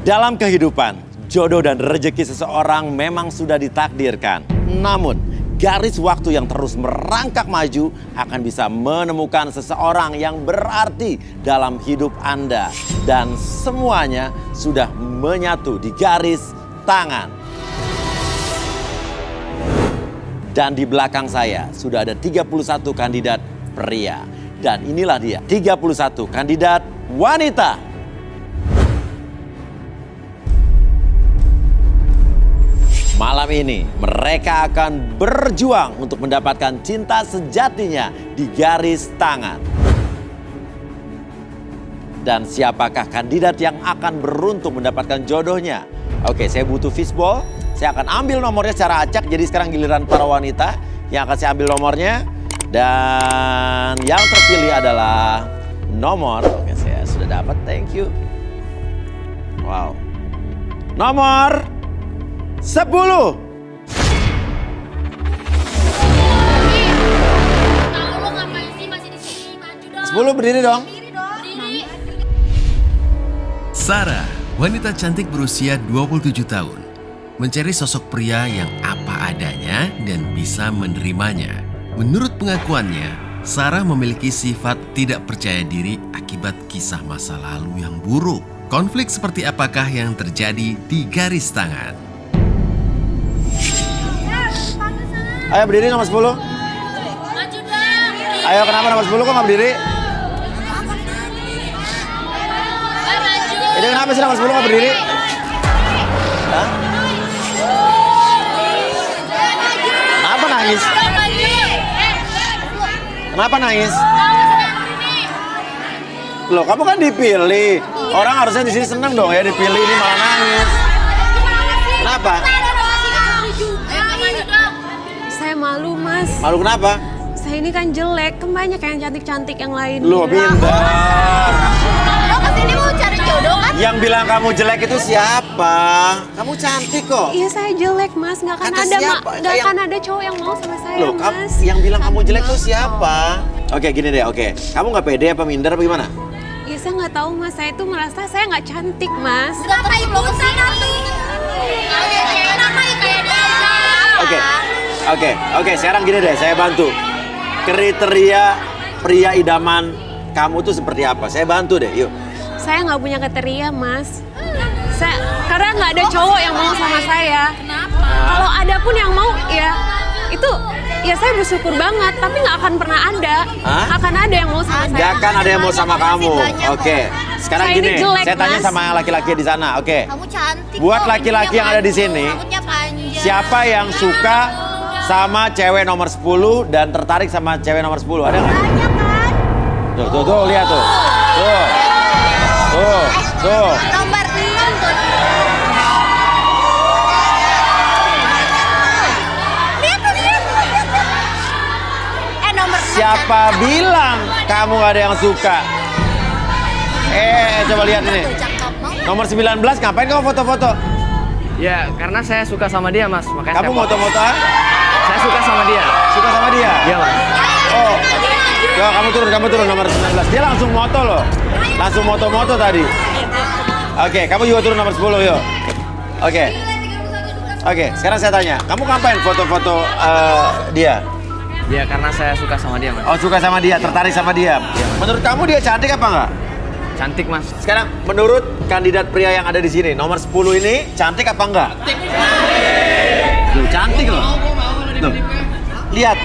Dalam kehidupan, jodoh dan rezeki seseorang memang sudah ditakdirkan. Namun, garis waktu yang terus merangkak maju akan bisa menemukan seseorang yang berarti dalam hidup Anda. Dan semuanya sudah menyatu di garis tangan. Dan di belakang saya sudah ada 31 kandidat pria. Dan inilah dia, 31 kandidat wanita. Malam ini mereka akan berjuang untuk mendapatkan cinta sejatinya di garis tangan. Dan siapakah kandidat yang akan beruntung mendapatkan jodohnya? Oke, saya butuh fishball. Saya akan ambil nomornya secara acak. Jadi sekarang giliran para wanita yang akan saya ambil nomornya. Dan yang terpilih adalah nomor. Oke, saya sudah dapat. Thank you. Wow. Nomor 10. Tahu lo ngapain sih masih di sini? Maju dong. 10 berdiri dong. Berdiri. Sarah, wanita cantik berusia 27 tahun. Mencari sosok pria yang apa adanya dan bisa menerimanya. Menurut pengakuannya, Sarah memiliki sifat tidak percaya diri akibat kisah masa lalu yang buruk. Konflik seperti apakah yang terjadi di garis tangan? Ayo berdiri nomor 10. Maju dong. Ayo kenapa nomor 10 kok nggak berdiri? Maju. Ini kenapa sih nomor 10 nggak berdiri? Hah? Kenapa nangis? Maju. Kenapa nangis? Loh, kamu kan dipilih. Orang harusnya di sini seneng dong ya dipilih, ini malah nangis. Kenapa? Maju dong. Saya malu, Mas. Malu kenapa? Saya ini kan jelek, kan banyak yang cantik-cantik yang lain. Loh, pintar. Lo kesini mau cari jodoh kan? Yang bilang kamu jelek itu siapa? Kamu cantik kok. Iya, saya jelek, Mas. Nggak akan Kata ada, siapa? nggak Yang- akan ada cowok yang mau sama saya, Loh, Mas. yang bilang kamu jelek itu siapa? Oke, gini deh, oke. Kamu nggak pede apa minder apa gimana? Iya, saya nggak tahu, Mas. Saya itu merasa saya nggak cantik, Mas. Kenapa ibu kesini? Kenapa kayak dia? Oke, sekarang gini deh, saya bantu. Kriteria pria idaman kamu tuh seperti apa? Saya bantu deh, yuk. Saya nggak punya kriteria, Mas. Karena nggak ada cowok yang mau sama saya. Kenapa? Kalau ada pun yang mau, ya itu ya saya bersyukur banget. Tapi nggak akan pernah ada. Hah? Akan ada yang mau sama saya. Gak akan ada yang mau sama kamu. Oke, sekarang Saya ini gini, jelek, saya tanya Mas. sama laki-laki di sana, oke. Kamu cantik. Buat kok, laki-laki ininya yang ada di maju, sini, rambutnya panjang. Siapa yang suka sama cewek nomor 10 dan tertarik sama cewek nomor 10? Ada nggak? Banyak kan? Tuh, lihat tuh. Tuh. Nomor 6 tuh. Lihat tuh. Nomor 6. Siapa bilang kamu gak ada yang suka? Coba lihat ini. Nomor 19, ngapain kamu foto-foto? Ya, karena saya suka sama dia, Mas. Makanya Kamu saya foto-foto? Saya suka sama dia. Suka sama dia? Iya, Mas. Oh. Coba kamu turun nomor 19. Dia langsung moto loh. Langsung moto-moto tadi. Oke, kamu juga turun nomor 10 yuk. Oke, sekarang saya tanya. Kamu ngapain foto-foto dia? Ya, karena saya suka sama dia, Mas. Oh, suka sama dia, tertarik sama dia. Menurut kamu dia cantik apa enggak? Cantik, Mas. Sekarang menurut kandidat pria yang ada di sini, nomor 10 ini cantik apa enggak? Cantik loh. Tuh. Lihat,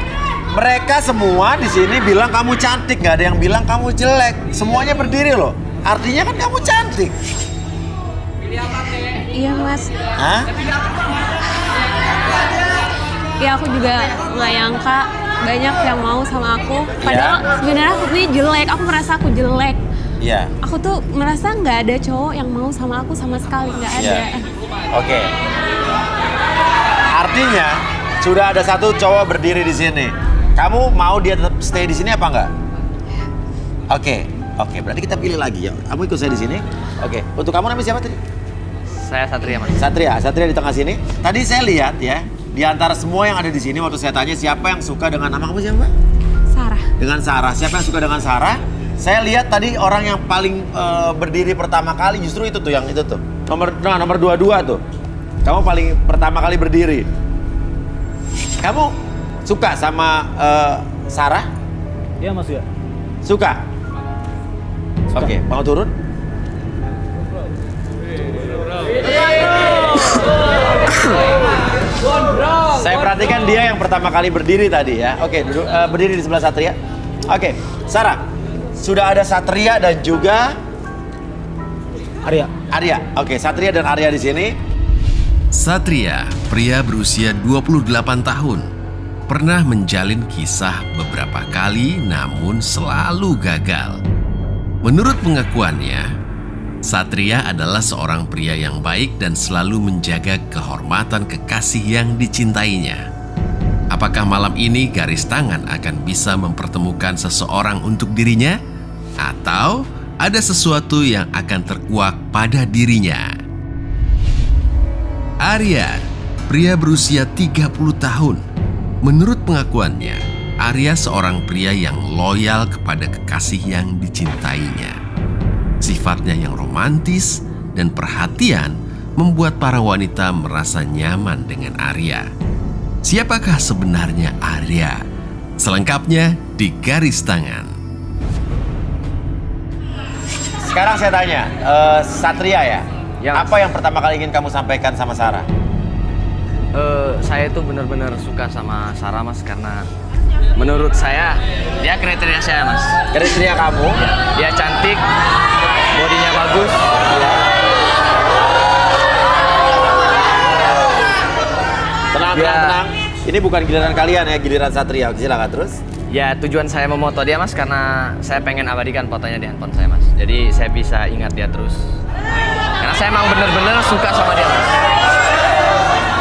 mereka semua di sini bilang kamu cantik, nggak ada yang bilang kamu jelek. Semuanya berdiri loh. Artinya kan kamu cantik. Iya, Mas. Hah? Ya aku juga nggak nyangka banyak yang mau sama aku. Padahal sebenarnya aku ini jelek. Aku merasa aku jelek. Iya. Aku tuh merasa nggak ada cowok yang mau sama aku sama sekali, nggak ada. Iya. Oke. Artinya sudah ada satu cowok berdiri di sini. Kamu mau dia tetap stay di sini apa enggak? Oke, berarti kita pilih lagi ya. Kamu ikut saya di sini. Oke. Untuk kamu namanya siapa tadi? Saya Satria, Mas. Satria di tengah sini. Tadi saya lihat ya, di antara semua yang ada di sini waktu saya tanya siapa yang suka dengan nama kamu siapa? Sarah. Dengan Sarah. Siapa yang suka dengan Sarah? Saya lihat tadi orang yang paling berdiri pertama kali justru itu tuh, yang itu tuh. nomor 22 tuh. Kamu paling pertama kali berdiri. Kamu suka sama Sarah? Iya Mas ya. Suka? Oke, mau turun? Saya perhatikan dia yang pertama kali berdiri tadi ya. Oke, duduk, berdiri di sebelah Satria. Oke, Sarah, sudah ada Satria dan juga Arya. Arya. Oke, Satria dan Arya di sini. Satria, pria berusia 28 tahun, pernah menjalin kisah beberapa kali namun selalu gagal. Menurut pengakuannya, Satria adalah seorang pria yang baik dan selalu menjaga kehormatan kekasih yang dicintainya. Apakah malam ini garis tangan akan bisa mempertemukan seseorang untuk dirinya? Atau ada sesuatu yang akan terkuak pada dirinya? Arya, pria berusia 30 tahun. Menurut pengakuannya, Arya seorang pria yang loyal kepada kekasih yang dicintainya. Sifatnya yang romantis dan perhatian membuat para wanita merasa nyaman dengan Arya. Siapakah sebenarnya Arya? Selengkapnya di Garis Tangan. Sekarang saya tanya, Satria ya? Ya, Mas. Apa yang pertama kali ingin kamu sampaikan sama Sarah? Saya tuh bener-bener suka sama Sarah Mas karena menurut saya dia kriteria saya Mas. Kriteria kamu? Dia cantik, bodinya bagus. Tenang, Ya. tenang. Ini bukan giliran kalian ya, giliran Satria. Oke, silakan terus. Ya tujuan saya memoto dia Mas karena saya pengen abadikan fotonya di handphone saya Mas. Jadi saya bisa ingat dia terus. Karena saya emang bener-bener suka sama dia Mas.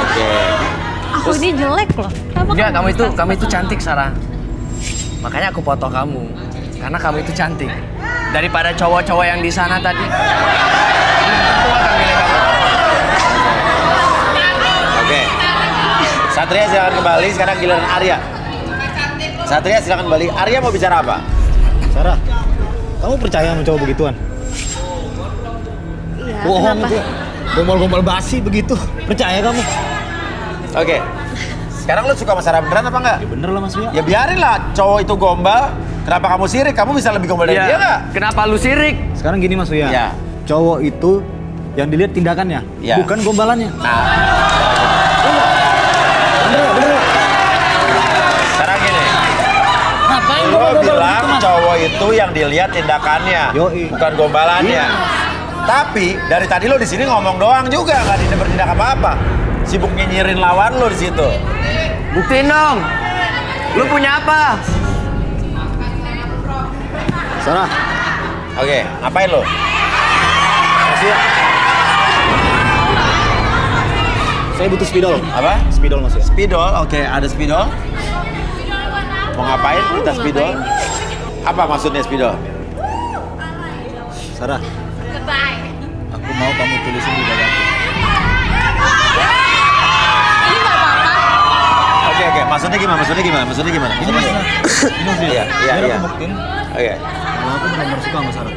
Oke. Aku ini jelek loh. Kenapa Enggak, suka kamu itu sama cantik Sarah. Makanya aku foto kamu. Karena kamu itu cantik. Daripada cowok-cowok yang di sana tadi. Tentu akan milih kamu. Oke. Satria silakan kembali, sekarang giliran Arya. Satria silakan kembali. Arya mau bicara apa? Sarah, kamu percaya sama cowok begituan? Iya, Bohong kenapa? itu. Gombal-gombal basi begitu. Percaya kamu? Oke. Sekarang lu suka sama Sarah beneran apa enggak? Ya bener lah Mas Wia. Ya biarin lah, cowok itu gombal. Kenapa kamu sirik? Kamu bisa lebih gombal dari dia nggak? Kenapa lu sirik? Sekarang gini Mas Wia. Iya. Cowok itu yang dilihat tindakannya, Iya. bukan gombalannya. Sekarang gini. Ngapain Lo bilang cowok itu yang dilihat tindakannya, Yoi. bukan gombalannya. Tapi dari tadi lo di sini ngomong doang juga, nggak bertindak apa-apa. Sibuk nyinyirin lawan lo di situ. Buktiin dong. Lu punya apa? Sarah, Oke, ngapain lo? Mas Wia. Saya butuh spidol. Apa? Spidol Mas Wia. Spidol, oke, ada spidol. Mau ngapain kita spidol? Apa maksudnya spidol? Sarah, Goodbye. aku mau kamu tulisin di dadaku. Ini nggak apa-apa. Oke, maksudnya gimana? Ini Mas. Ini Mas Wia. Iya, Biar iya. aku buktiin Oke, kalau aku benar-benar suka sama Sarah.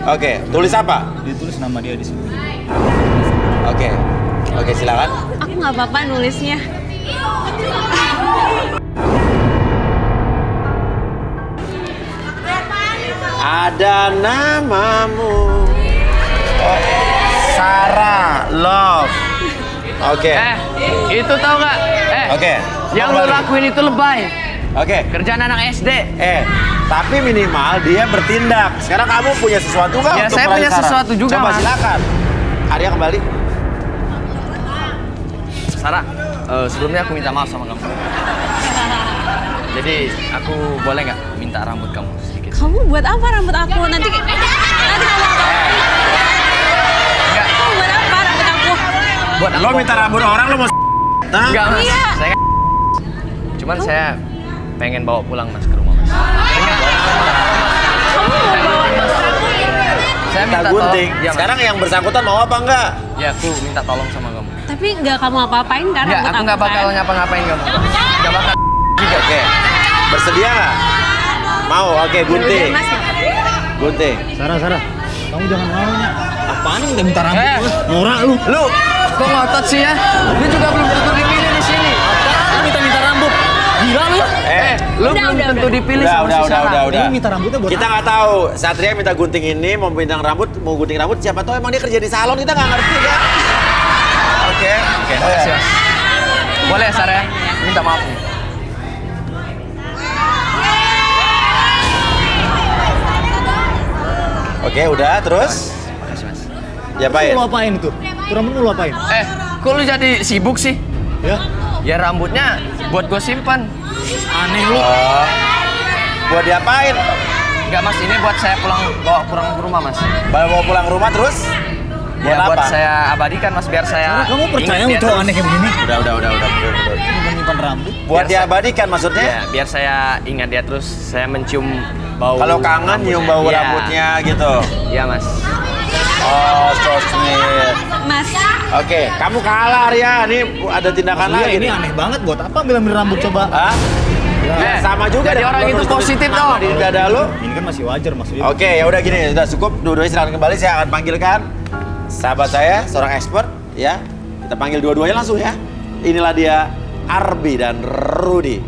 oke, tulis apa? Ditulis nama dia di sini. Oke, oke, silakan. Aku nggak apa-apa nulisnya. Ada namamu. Oh, Sarah Love. Oke. Itu tau nggak? Oke. Yang lu lakuin itu lebay. Oke. Kerjaan anak SD. Tapi minimal dia bertindak. Sekarang kamu punya sesuatu nggak Ya, untuk saya meraih punya Sarah? sesuatu juga, Coba Mas. silakan. Arya kembali. Sarah, sebelumnya aku minta maaf sama kamu. Jadi aku boleh nggak minta rambut kamu sedikit? Kamu buat apa rambut aku? Nanti kamu apa? Enggak, Kamu buat apa rambut aku? buat Lo minta rambut orang lo mau Enggak Mas, Iya. saya cuman saya pengen bawa pulang Mas ke rumah Mas. Kamu mau bawa Saya minta minta gunting. tolong. Ya, Mas. Sekarang yang bersangkutan mau apa enggak? Ya aku minta tolong sama kamu. Tapi nggak kamu apa-apain kan Enggak, rambut aku nggak bakal kan? ngapa-ngapain kamu. Nggak bakal. Oke. Bersedia nggak? Mau, oke, gunting. Mas, nggak apa-apa. Gunting. Sarah, kamu jangan mau. Apa? apaan nih minta rambut? Eh. Norak lu. Lu, kok ngotot sih ya? Lu juga belum tentu dipilih di sini. Lu minta rambut. Gila lu. Lu belum tentu dipilih sama si Sarah. Udah. Ini minta rambutnya buat Kita nggak tahu. Satria minta gunting ini, mau bintang rambut, mau gunting rambut. Siapa tahu emang dia kerja di salon, kita nggak ngerti kan? Oke. Makasih, Mas. Boleh, Sarah? Minta maaf nih. Oke, udah terus. Makasih, Mas. Diapain? Lu apain itu? Itu rambut lu apain? Kok lu jadi sibuk sih? Ya. Ya rambutnya buat gue simpan. Aneh lu. Buat diapain? Enggak, Mas, ini buat saya bawa pulang ke rumah, Mas. Bawa pulang ke rumah terus? Ya, buat apa? saya abadikan, Mas, biar saya Sarah, kamu percaya ingat dia untuk terus. aneh kayak begini? Udah. Lu menyimpan rambut? Buat Biasa. diabadikan maksudnya? Ya, biar saya ingat dia terus, saya mencium bau. Kalau kangen nyium bau Iya. rambutnya gitu. Iya, Mas. Oh, so sweet. Mas, Oke, kamu kalah Ria. Ini ada tindakan Maksudnya lagi ini nih. aneh banget buat apa ambil rambut coba? Hah? Sama juga jadi dengan orang lo itu nulis positif nama dong. di dada lu. Ini kan masih wajar maksudnya. Oke, ya udah gini, sudah cukup. Dua-duanya silakan kembali. Saya akan panggilkan sahabat saya, seorang expert, ya. Kita panggil dua-duanya langsung ya. Inilah dia Arbi dan Rudy.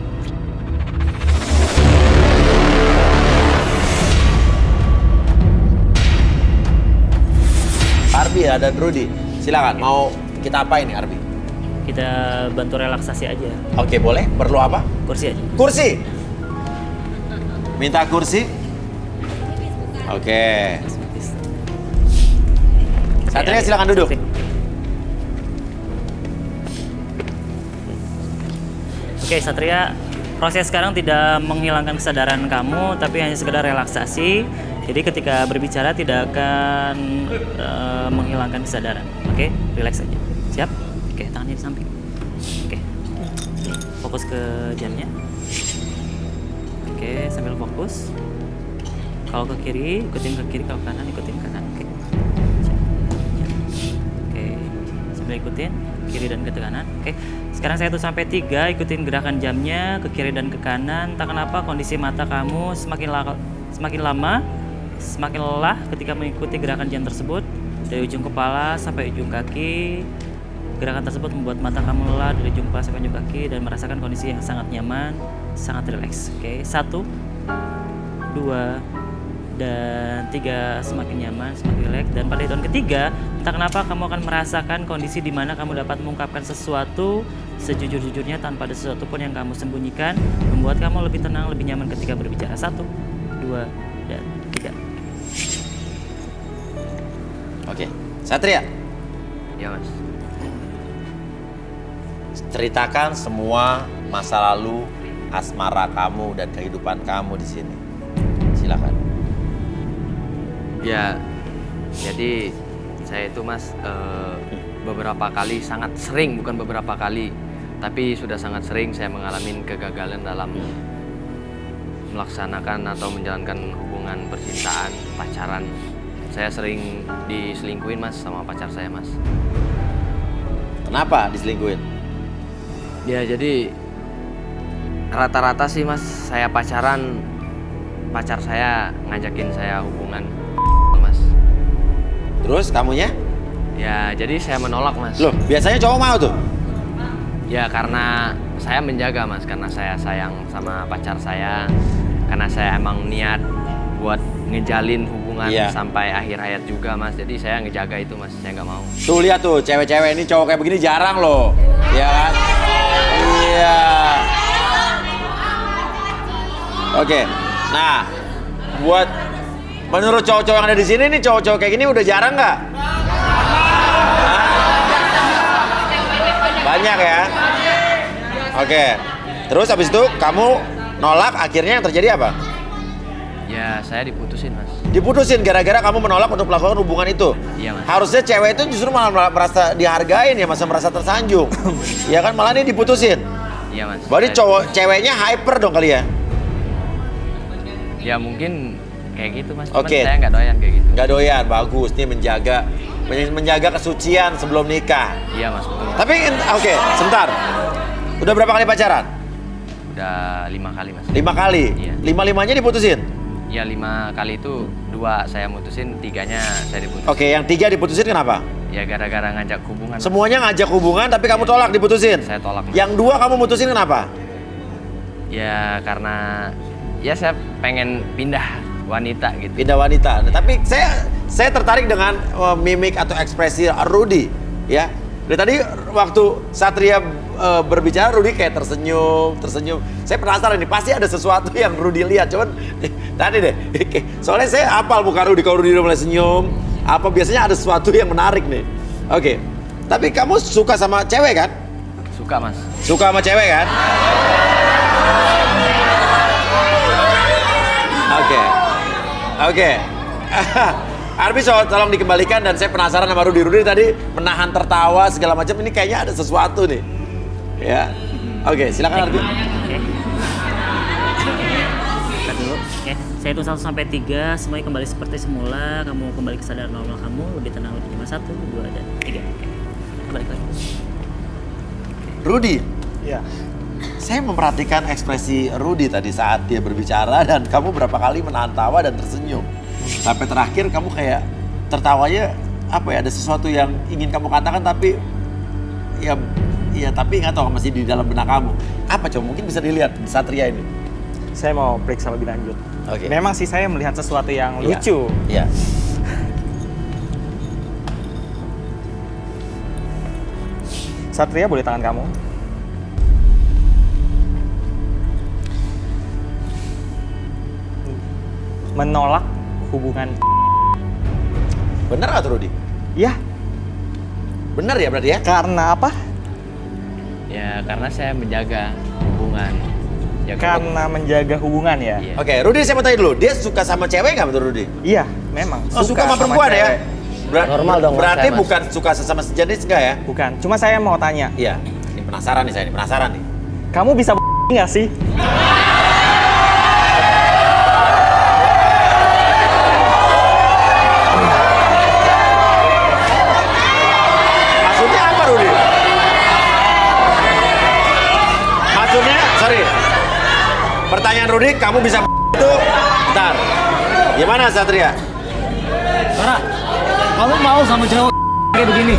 Arbi ya dan Rudy. Silakan. Mau kita apa ini Arbi? Kita bantu relaksasi aja. Oke, boleh. Perlu apa? Kursi aja. Kursi. Minta kursi. Oke. Satria silakan duduk. Oke, Satria, proses sekarang tidak menghilangkan kesadaran kamu, tapi hanya sekedar relaksasi. Jadi ketika berbicara tidak akan menghilangkan kesadaran. Oke, relax aja. Siap? Oke, tangannya di samping. Oke. Fokus ke jamnya. Oke, sambil fokus. Kalau ke kiri, ikutin ke kiri. Kalau kanan, ikutin kanan. Oke. Oke, sambil ikutin kiri dan ke kanan. Oke. Sekarang 1 sampai 3, ikutin gerakan jamnya ke kiri dan ke kanan. Entah kenapa kondisi mata kamu semakin lama, semakin lelah ketika mengikuti gerakan jam tersebut. Dari ujung kepala sampai ujung kaki. Gerakan tersebut membuat mata kamu lelah dari ujung kepala sampai ujung kaki dan merasakan kondisi yang sangat nyaman, sangat rileks. Oke, 1, 2, dan 3 semakin nyaman, semakin rileks. Dan pada hitungan ketiga, entah kenapa kamu akan merasakan kondisi di mana kamu dapat mengungkapkan sesuatu sejujur-jujurnya tanpa ada sesuatu pun yang kamu sembunyikan, membuat kamu lebih tenang, lebih nyaman ketika berbicara. 1, 2, dan 3. Oke. Satria, Ya, Mas. ceritakan semua masa lalu asmara kamu dan kehidupan kamu di sini. Silakan. Ya, jadi saya itu, Mas, beberapa kali, sangat sering, bukan beberapa kali, tapi sudah sangat sering saya mengalami kegagalan dalam melaksanakan atau menjalankan hubungan percintaan, pacaran. Saya sering diselingkuhin, Mas, sama pacar saya, Mas. Kenapa diselingkuhin? Ya, jadi rata-rata sih, Mas, saya pacaran, pacar saya ngajakin saya hubungan, Mas. Terus kamunya? Ya, jadi saya menolak, Mas. Loh, biasanya cowok mau tuh. Ya, karena saya menjaga, Mas, karena saya sayang sama pacar saya, karena saya emang niat buat ngejalin hubungan Iya. sampai akhir hayat juga, Mas. Jadi saya ngejaga itu, Mas. Saya nggak mau. Tuh lihat tuh, cewek-cewek ini cowok kayak begini jarang loh. Ya kan? Iya. Oke. Nah, buat menurut cowok-cowok yang ada di sini nih, cowok-cowok kayak gini udah jarang nggak? Hah? Banyak ya? Oke. Terus habis itu kamu nolak, akhirnya yang terjadi apa? Ya, saya diputusin, Mas. Diputusin gara-gara kamu menolak untuk melakukan hubungan itu. Iya, Mas. Harusnya cewek itu justru malah merasa dihargain ya, masa merasa tersanjung. Ya kan, malah ini diputusin. Iya, Mas. Berarti ceweknya hyper dong kali ya? Ya, mungkin kayak gitu, Mas. Cuman Oke. saya nggak doyan kayak gitu. Nggak doyan, bagus nih menjaga kesucian sebelum nikah. Iya, Mas, betul. Tapi oke, sebentar. Udah berapa kali pacaran? Udah 5 kali, Mas. 5 kali. Iya. 5-5-nya diputusin. Ya, 5 kali itu 2 2 saya mutusin, 3-nya saya diputusin. Oke, yang 3 diputusin kenapa? Ya gara-gara ngajak hubungan. Semuanya ngajak hubungan tapi kamu tolak diputusin? Saya tolak. Mas. Yang 2 kamu mutusin kenapa? Ya karena ya saya pengen pindah wanita gitu. Pindah wanita. Nah, tapi saya tertarik dengan mimik atau ekspresi Rudy, ya. Dari tadi waktu Satria berbicara, Rudy kayak tersenyum. Saya penasaran nih, pasti ada sesuatu yang Rudy lihat. Cuman tadi deh, soalnya saya hafal muka Rudy. Kalau Rudy udah mulai senyum, apa biasanya ada sesuatu yang menarik nih. Oke, tapi kamu suka sama cewek kan? Suka Mas. Suka sama cewek kan? Oke. Arbiso, tolong dikembalikan dan saya penasaran sama Rudy. Rudy tadi menahan tertawa segala macam. Ini kayaknya ada sesuatu nih. Ya. Oke, silakan Arbi. Oke. Kita dulu. Oke. Saya hitung 1 sampai 3, semuanya kembali seperti semula. Kamu kembali kesadaran normal kamu, lebih tenang, lebih nyaman. 1, 2, dan 3. Oke. Balik lagi. Rudy, Iya. saya memperhatikan ekspresi Rudy tadi saat dia berbicara dan kamu berapa kali menahan tawa dan tersenyum. Sampai terakhir kamu kayak tertawanya apa ya, ada sesuatu yang ingin kamu katakan tapi ya tapi nggak tahu masih di dalam benak kamu. Apa coba mungkin bisa dilihat Satria ini. Saya mau periksa lebih lanjut. Oke. Memang sih saya melihat sesuatu yang Iya. lucu. Iya. Satria, boleh tangan kamu? Menolak hubungan. Bener nggak tuh Rudy? Ya, Bener ya berarti ya? karena apa? Ya karena saya menjaga hubungan. Ya, Karena menjaga hubungan ya? Iya. Oke, Rudy saya mau tanya dulu, dia suka sama cewek nggak betul Rudy? Iya, memang. Oh, suka sama perempuan ya? cewek. Normal dong, Mas, Berarti saya, Mas. bukan suka sesama sejenis enggak ya? Bukan, cuma saya mau tanya. Iya. Ini penasaran nih saya, ini penasaran nih. Kamu bisa nggak sih? Maksudnya apa Rudy? Maksudnya, sorry. Pertanyaan Rudy, kamu bisa itu? Bentar. Gimana Satria? Sarah, kamu mau sama cewek kayak begini?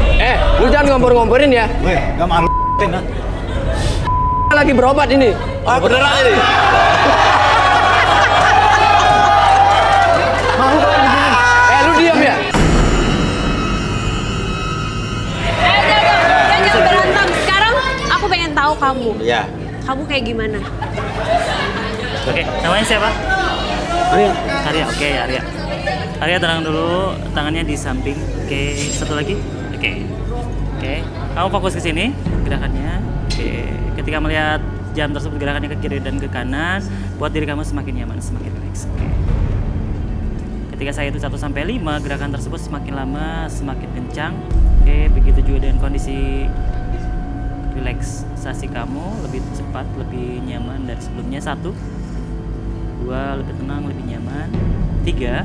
Lu jangan ngompor-ngomporin ya. Weh, gak malu nah. Lagi berobat ini. Oh beneran ini? Lu diam ya. Jangan berantem. Sekarang aku pengen tahu kamu. Iya. Kamu kayak gimana? Oke, namanya siapa? Arya. Arya, oke Arya. Arya tenang dulu, tangannya di samping. Oke, satu lagi. Oke. Kamu fokus ke sini, gerakannya. Oke. Ketika melihat jam tersebut, gerakannya ke kiri dan ke kanan, buat diri kamu semakin nyaman, semakin rileks. Oke. Ketika saya hitung 1 sampai 5, gerakan tersebut semakin lama, semakin kencang. Oke, begitu juga dengan kondisi relaksasi kamu, lebih cepat, lebih nyaman dari sebelumnya. 1, 2, lebih tenang, lebih nyaman. 3,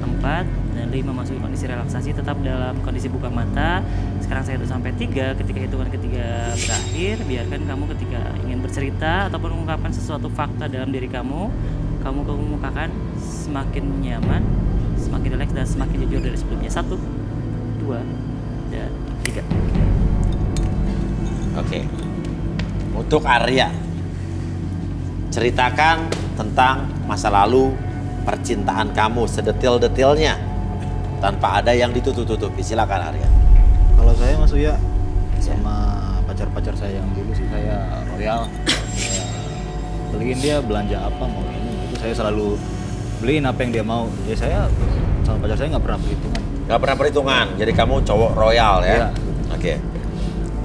4, dan 5 masuk kondisi relaksasi, tetap dalam kondisi buka mata. Sekarang saya hitung sampai 3, ketika hitungan ketiga berakhir, biarkan kamu ketika ingin bercerita ataupun mengungkapkan sesuatu fakta dalam diri kamu kemukakan semakin nyaman, semakin rileks, dan semakin jujur dari sebelumnya. 1, 2, dan 3. Oke. Untuk Arya, ceritakan tentang masa lalu percintaan kamu sedetil-detilnya tanpa ada yang ditutup-tutupi. Silakan Arya. Kalau saya Mas Uya sama pacar-pacar saya yang dulu sih saya royal. Saya beliin dia belanja apa mau ini itu saya selalu beliin apa yang dia mau. Ya saya sama pacar saya nggak pernah perhitungan. Gak pernah perhitungan, jadi kamu cowok royal ya? Iya. Oke.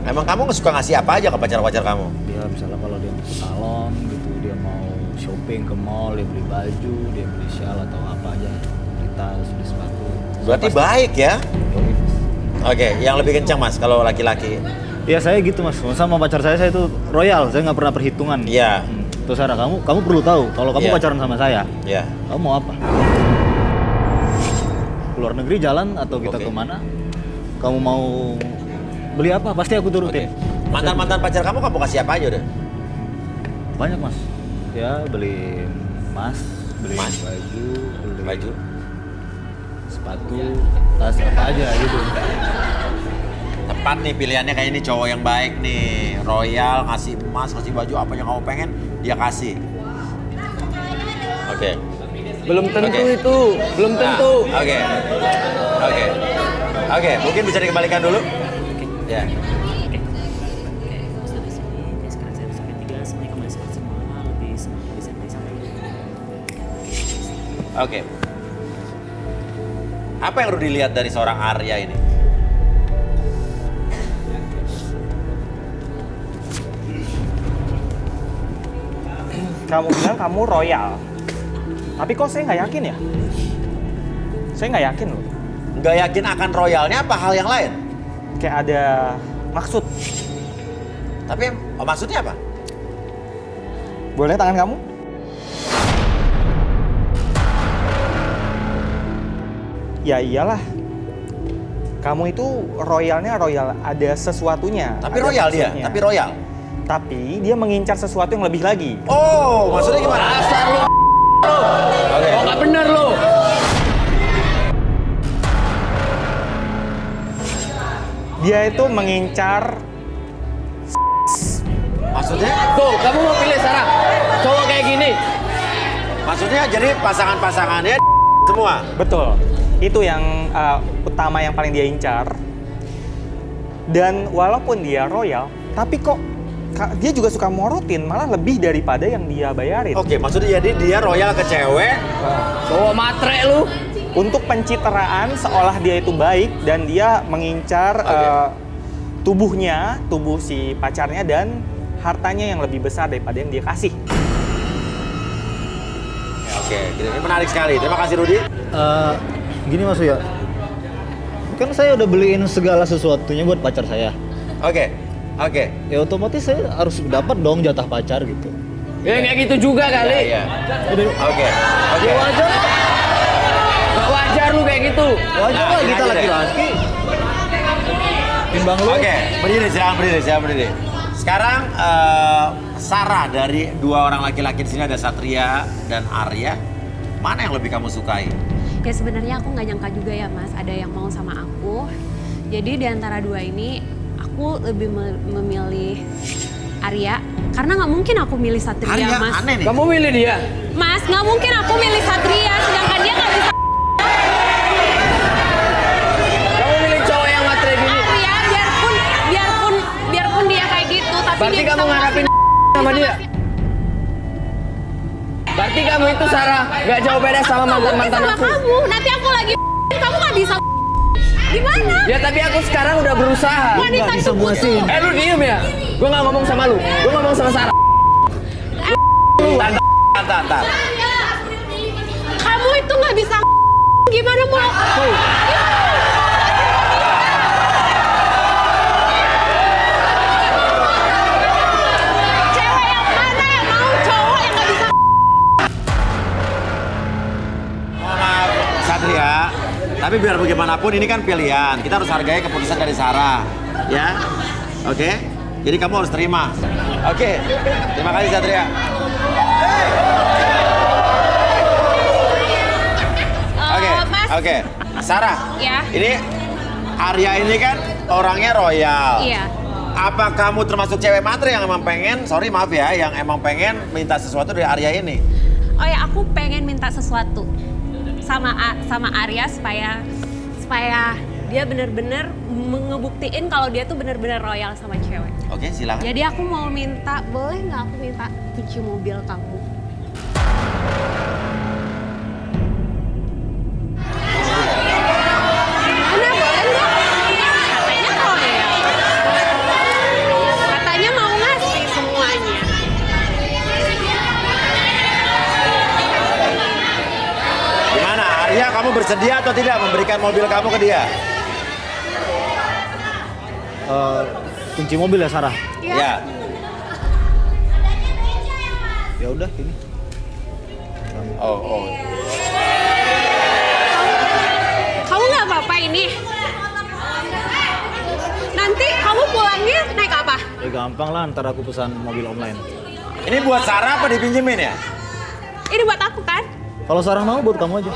Emang kamu suka ngasih apa aja ke pacar-pacar kamu? Dia misalnya kalau dia mau ke salon gitu, dia mau shopping ke mall, dia beli baju, dia beli shawl atau apa aja, beli tas, beli sepatu. Berarti Pasti- baik ya? Yoi. Oke, yang lebih kencang mas kalau laki-laki. Ya saya gitu Mas, sama pacar saya itu royal, saya nggak pernah perhitungan. Iya. Tuh Sarah, kamu perlu tahu, kalau kamu Iya. pacaran sama saya, Ya. kamu mau apa? Keluar negeri jalan atau kita Oke. kemana? Kamu mau beli apa? Pasti aku turutin. Mantan-mantan pacar kamu kasih apa aja udah? Banyak Mas. Ya beli emas, beli Mas? baju, beli Baju. sepatu, tas apa aja gitu. Tepat nih pilihannya, kayak ini cowok yang baik nih. Royal, ngasih emas, ngasih baju, apa yang kamu pengen, dia kasih. Oke. Belum tentu Oke. itu, belum tentu. Nah, Oke. Oke. Oke, mungkin bisa dikembalikan dulu? Ya. Sampai sini, oke, sekarang saya sampai 3, semuanya kembali seperti semula, lebih senang, lebih santai sampai. Oke. Apa yang Rudy lihat dari seorang Arya ini? Kamu bilang kamu royal. Tapi kok saya nggak yakin ya? Saya nggak yakin loh. Nggak yakin akan royalnya apa hal yang lain? Kayak ada maksud. Tapi maksudnya apa? Boleh tangan kamu? Ya iyalah. Kamu itu royalnya royal, ada sesuatunya. Tapi ada royal dia, maksudnya. tapi royal. Tapi dia mengincar sesuatu yang lebih lagi. Oh, maksudnya gimana? Asal lu, Oke. oh nggak bener lu. Dia itu mengincar Maksudnya? Tuh, kamu mau pilih Sarah, cowok kayak gini. Maksudnya jadi pasangan-pasangannya semua? betul. Itu yang utama yang paling dia incar. Dan walaupun dia royal, tapi kok dia juga suka morotin, malah lebih daripada yang dia bayarin. Oke, maksudnya jadi dia royal ke cewek. Cowok matre lu. Untuk pencitraan seolah dia itu baik dan dia mengincar tubuhnya, tubuh si pacarnya dan hartanya yang lebih besar daripada yang dia kasih. Oke, ini menarik sekali. Terima kasih Rudy. Gini Mas Uya, kan saya udah beliin segala sesuatunya buat pacar saya. Oke, oke. Ya otomatis saya harus dapat dong jatah pacar gitu. Ya nggak gitu juga kali. Iya. Oke, oke. Ya wajar lu. Nggak wajar lu kayak gitu. Wajar Nah, lah gini kita aja deh. laki-laki. Timbang lu. Oke, berdiri, silakan berdiri. Sekarang Sarah, dari dua orang laki-laki di sini ada Satria dan Arya. Mana yang lebih kamu sukai? Ya sebenarnya aku nggak nyangka juga ya Mas, ada yang mau sama aku. Jadi di antara dua ini, aku lebih memilih Arya. Karena nggak mungkin aku milih Satria, Arya Mas. aneh nih. Kamu milih dia. Mas, nggak mungkin aku milih Satria, sedangkan dia nggak bisa. Kamu milih cowok yang matre gini. Arya, biarpun dia kayak gitu, tapi Berarti dia kamu bisa ngarapin nguasain sama dia. Berarti kamu itu Sarah nggak jauh beda sama mantan-mantan sama aku. kamu. Nanti aku lagi kamu nggak bisa. Gimana? Ya tapi aku sekarang udah berusaha. Wanita itu butuh. Lu diem ya? Gue nggak ngomong sama lu. Gue ngomong sama Sarah. Tantan. Kamu itu nggak bisa. Gimana mau? Cewek yang mana yang mau cowok yang nggak bisa? Maaf, Satria. Tapi biar bagaimanapun ini kan pilihan. Kita harus hargai keputusan dari Sarah. Ya? Oke? Jadi kamu harus terima. Oke. Terima kasih Satria. Mas. Oke. Sarah. Ya. Ini Arya ini kan orangnya royal. Iya. Apa kamu termasuk cewek matre yang emang pengen, sorry maaf ya, yang emang pengen minta sesuatu dari Arya ini? Oh ya, aku pengen minta sesuatu sama Arya supaya dia bener-bener ngebuktiin kalau dia tuh bener-bener royal sama cewek. Oke, silakan. Jadi aku mau minta, boleh nggak aku minta kunci mobil kamu? Mana boleh nggak? Katanya royal. Katanya mau ngasih semuanya. Gimana, Arya kamu bersedia atau tidak memberikan mobil kamu ke dia? Kunci mobil ya Sarah? Iya. Ya. Ya udah ini. Oh. Kamu nggak apa-apa ini? Nanti kamu pulangnya naik apa? Ya gampang lah, ntar aku pesan mobil online. Ini buat Sarah apa dipinjemin ya? Ini buat aku kan? Kalau Sarah mau buat kamu aja.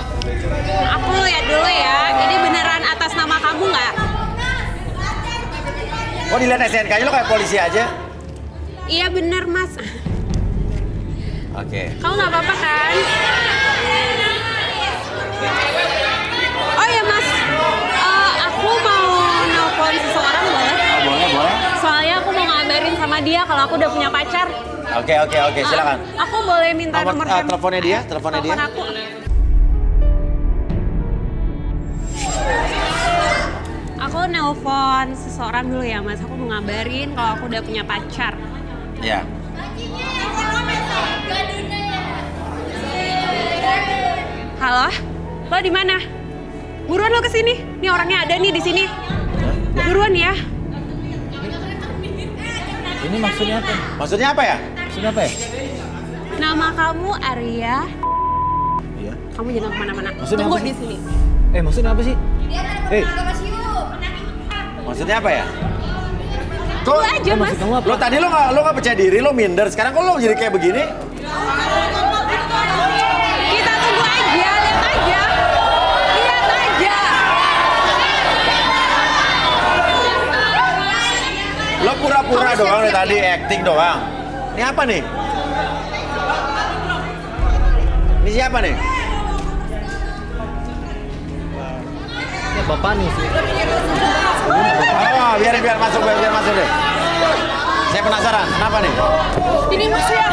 Aku lihat dulu ya, ini beneran atas nama kamu nggak? Oh dilihat STNK-nya lo kayak polisi aja? Iya bener mas. Oke. Kamu nggak apa-apa kan? Oh ya mas, aku mau nelpon seseorang boleh? Oh, boleh. Soalnya aku mau ngabarin sama dia kalau aku udah punya pacar. Oke, silakan. Aku boleh minta nomor teleponnya dia, teleponnya dia. Telepon aku. Aku nelpon seseorang dulu ya mas, aku mau ngabarin kalau aku udah punya pacar. Ya. Halo, lo di mana? Buruan lo kesini, nih orangnya ada nih di sini. Buruan ya. Ini maksudnya apa? Maksudnya apa ya? Maksudnya apa ya? Nama kamu Arya. Iya. Kamu jangan kemana-mana. Maksudnya Tunggu apa sih? di sini. Maksudnya apa sih? Maksudnya apa ya? Tunggu aja mas. Maksud kamu apa? Lo tadi lo nggak percaya diri, lo minder. Sekarang kok lo jadi kayak begini? Kita tunggu aja, lihat aja. Lihat aja. Lo pura-pura doang dari tadi, acting doang. Ini apa nih? Ini siapa nih? Ya bapak nih sih. Oh, biar masuk deh. Saya penasaran, kenapa nih? Ini Mas ya.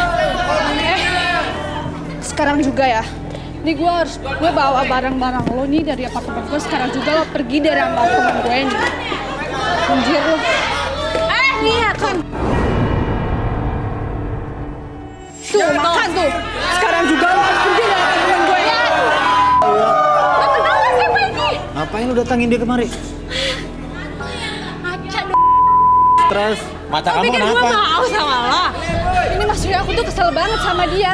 Sekarang juga ya. Ini gue bawa barang-barang lo nih dari apartemen gue. Sekarang juga lo pergi dari apartemen gue nih. Anjir lo. Lihat kan. Tuh, makan tuh. Sekarang juga lo harus pergi dari apartemen gue. Lo kenapa siapa ini? Ngapain lu datangin dia kemari? Ngaca dong. Stres. Mata Lo kamu pikir gue kenapa? mau sama lo? Ini Mas Surya, aku tuh kesel banget sama dia.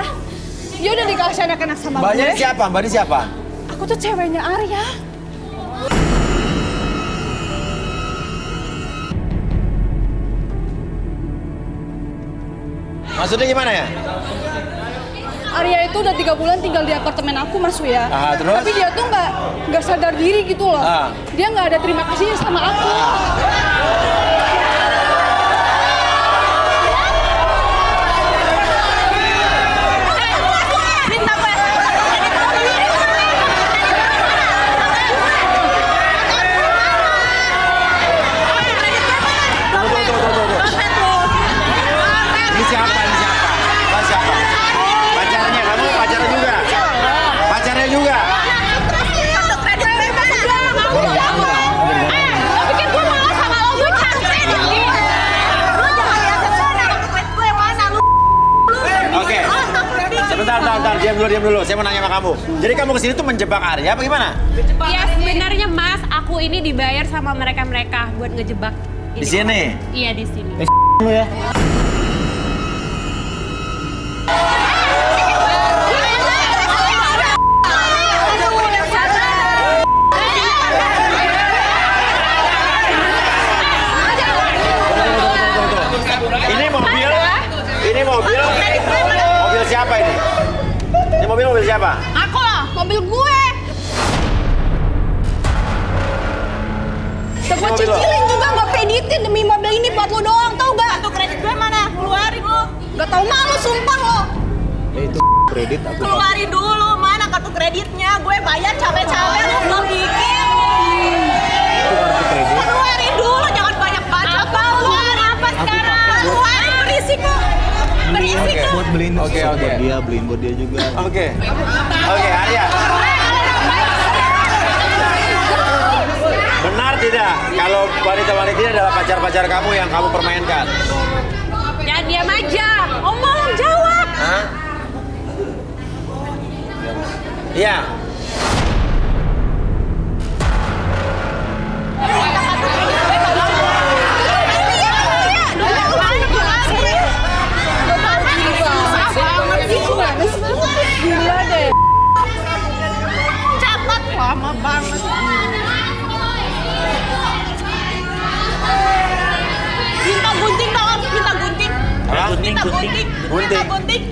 Dia udah dikasih anak-anak sama Mbaknya gue. ini siapa? Mbak ini siapa? Aku tuh ceweknya Arya. Maksudnya gimana ya? Arya itu udah 3 bulan tinggal di apartemen aku, Mas Surya. Terus? Tapi dia tuh nggak sadar diri gitu loh. Dia nggak ada terima kasihnya sama aku. Ini siapa? Mbak siapa? Pacarnya, kamu pacarnya juga? Pacarnya juga? Pikir gue mau sama lo, gue cantik. Oke. Sebentar, diam dulu. Saya mau nanya sama kamu. Jadi kamu kesini tuh menjebak Arya apa gimana? Ya sebenarnya mas, aku ini dibayar sama mereka buat ngejebak. Di sini? Iya di sini. Lu ya. Mobil siapa ini? Ini mobil siapa? Aku lah, mobil gue. Udah gue cicilin juga, gue kreditin demi mobil ini buat lo doang, tau gak? Kartu kredit gue mana? Keluarin lo. Gak tau malu, sumpah lo. Itu kredit aku. Keluarin dulu, mana kartu kreditnya? Gue bayar capek-capek, lo belum bikin. Itu kartu kredit. Keluarin dulu, jangan banyak bacot. Keluarin apa sekarang? Keluarin, berisik lo. Berisik lo. Buat beliin Oke. buat dia, beliin buat dia juga. Oke, Arya. Benar tidak kalau wanita-wanita ini adalah pacar-pacar kamu yang kamu permainkan? Jangan diam aja, ngomong, jawab. Hah? Iya. Gila deh. Cepet, lama banget. Minta gunting dong, minta gunting. Apa? Gunting. Gunting. Minta gunting.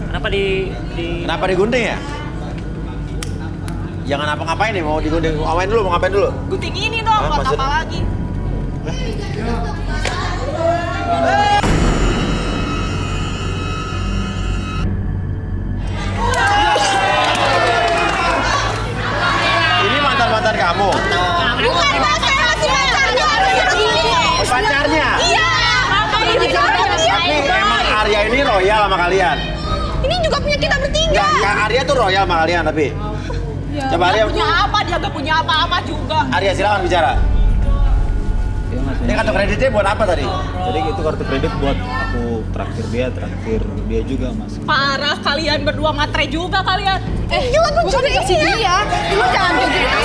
Kenapa di Kenapa digunting ya? jangan apa-ngapain nih, mau digunting, awain dulu, mau ngapain dulu? Gunting ini dong, buat maksud- apa lagi? Ini mantan-mantan kamu? Bukan mas, saya masih pacarnya. Oh, pacarnya? Iya. Tapi emang Arya ini royal sama kalian? Ini juga punya kita bertiga. Enggak, Kak Arya tuh royal sama kalian tapi? Coba Arya, Punya apa? Dia gak punya apa-apa juga. Arya silakan bicara. Iya mas. Ini kartu kreditnya buat apa tadi? Jadi itu kartu kredit buat aku traktir dia juga mas. Parah, kalian berdua matre juga kalian. Gila, gue juga dikasih dia. Lu jangan kayak gitu.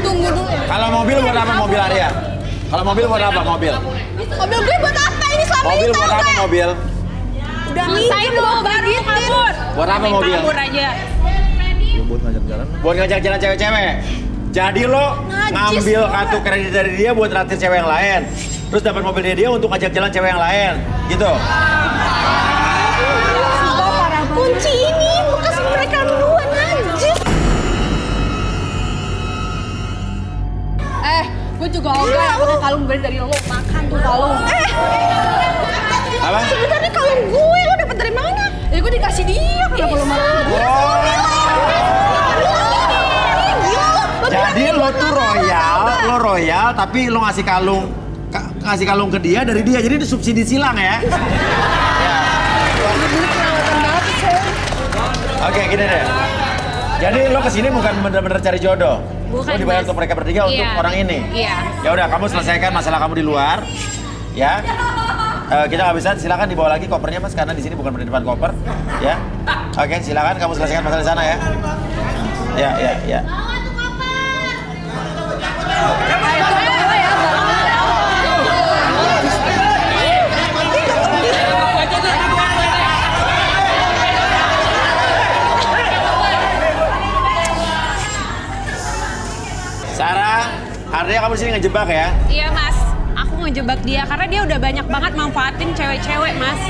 Tunggu dulu ya. Kalau mobil buat apa mobil Arya? Kalau mobil buat apa mobil? Mobil gue buat apa ini selama Mobil ini buat tau apa gak? mobil? Udah misain dong, bagitin. Buat apa mobil? Kabur aja. Ya, buat ngajak jalan. Buat ngajak jalan cewek-cewek. Jadi lo Najis ngambil banget. kartu kredit dari dia buat traktir cewek yang lain. Terus dapat mobilnya dia untuk ngajak jalan cewek yang lain. Gitu. Kunci ini bekas mereka duluan anjir. Gue juga ogah ya pakai kalung beli dari lo. Makan tuh kalung. Apa? Sebenarnya kalung gue lo dapet dari mana? Ya gue dikasih dia. Kenapa lo malah? Jadi lo tuh royal, tapi lo ngasih kalung ke dia dari dia. Jadi itu subsidi silang ya. Oke, gini deh. Jadi lo kesini bukan bener-bener cari jodoh. Bukan, Lo dibayar Mas. untuk mereka bertiga untuk Iya. orang ini. Iya. Ya udah, kamu selesaikan masalah kamu di luar, ya. Kita nggak bisa, silakan dibawa lagi kopernya mas, karena di sini bukan di depan koper, ya. Oke, silakan kamu selesaikan masalah di sana ya. Ya. Sarah, Arya kamu di sini ngejebak ya? Iya mas, aku ngejebak dia karena dia udah banyak banget manfaatin cewek-cewek mas.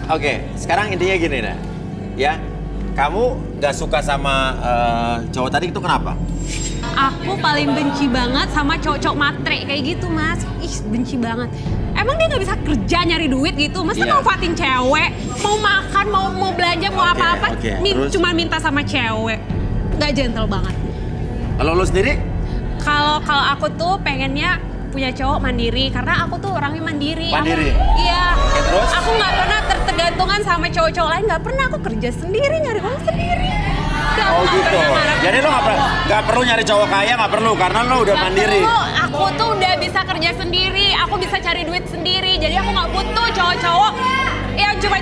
Oke, sekarang intinya gini deh, ya. Kamu gak suka sama cowok tadi itu kenapa? Aku paling benci banget sama cowok-cowok matre kayak gitu mas. Ih benci banget. Emang dia nggak bisa kerja nyari duit gitu? Masa Iya. manfaatin cewek, mau makan, mau belanja, mau apa-apa, oke. Terus? cuma minta sama cewek. Nggak gentle banget. Kalau lo sendiri? Kalau aku tuh pengennya punya cowok mandiri karena aku tuh orangnya mandiri. Mandiri? Iya. Oke, terus? Aku nggak pernah tergantungan sama cowok-cowok lain. Nggak pernah, aku kerja sendiri, nyari uang sendiri. Nggak, Oh aku nggak gitu. pernah ngarep Jadi lo nggak perlu nyari cowok kaya, nggak perlu karena lo udah Nggak mandiri. perlu, aku tuh udah bisa kerja sendiri, aku bisa cari duit sendiri. Jadi aku nggak butuh cowok-cowok yang cuma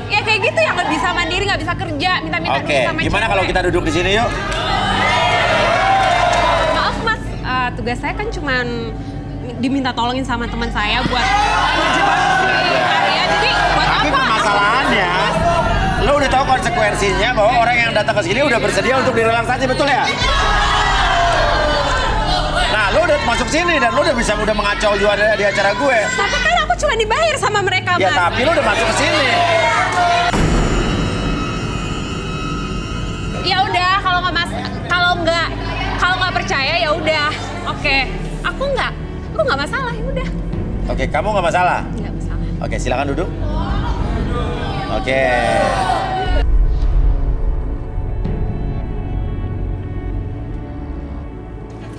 ya kayak gitu yang nggak bisa mandiri, nggak bisa kerja, minta-minta Oke, duit sama gimana cewek. kalau kita duduk di sini yuk? Maaf mas, tugas saya kan cuman diminta tolongin sama teman saya buat menjebak si Arya. Jadi buat Tapi apa? permasalahannya, lo udah tahu konsekuensinya bahwa orang yang datang ke sini udah bersedia untuk direlaksasi, betul ya? Nah, lo udah masuk sini dan lo udah mengacau juga di acara gue. Tapi kan aku cuma dibayar sama mereka Ya mas. tapi lo udah masuk ke sini. Ya udah, kalau nggak percaya ya udah. Oke, aku nggak masalah ya udah. Oke, kamu nggak masalah? Nggak masalah. Oke, silakan duduk. Oke.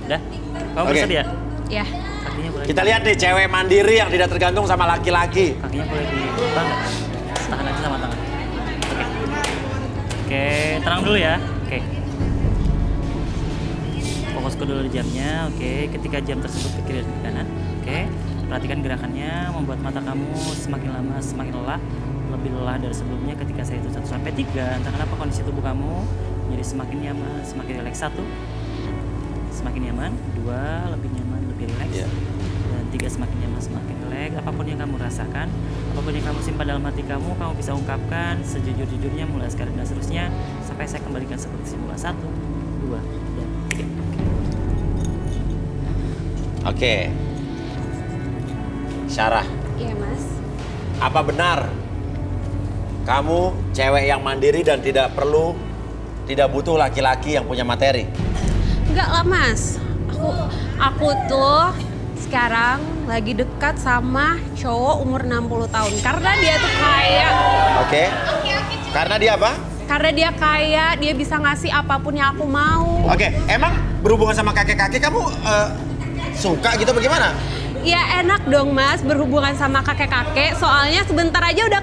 Udah? Kamu Oke. bersedia? Ya. Kakinya boleh. Kita lihat nih cewek mandiri yang tidak tergantung sama laki-laki. Kakinya boleh dibuka nggak? Tahan aja sama tangan. Oke. Oke, tenang dulu ya. Oke. Fokus ke dulu di jamnya. Oke, ketika jam tersebut ke kiri dan ke kanan. Oke. Perhatikan gerakannya membuat mata kamu semakin lama semakin lelah. Lebih lelah dari sebelumnya ketika saya hitung 1 sampai 3. Entah kenapa kondisi tubuh kamu menjadi semakin nyaman, semakin rileks. 1. Semakin nyaman. 2. Lebih nyaman, lebih rileks. Iya. Dan 3. Semakin nyaman, semakin rileks. Apapun yang kamu rasakan, apapun yang kamu simpan dalam hati kamu bisa ungkapkan sejujur-jujurnya mulai sekarang dan seterusnya sampai saya kembalikan seperti semula. 1, 2, dan 3. Oke. Syarah, Iya mas. apa benar kamu cewek yang mandiri dan tidak butuh laki-laki yang punya materi? Enggak lah mas. Aku tuh sekarang lagi dekat sama cowok umur 60 tahun. Karena dia tuh kaya. Oke. Karena dia apa? Karena dia kaya, dia bisa ngasih apapun yang aku mau. Oke, emang berhubungan sama kakek-kakek kamu suka gitu bagaimana? Ya enak dong mas berhubungan sama kakek-kakek. Soalnya sebentar aja udah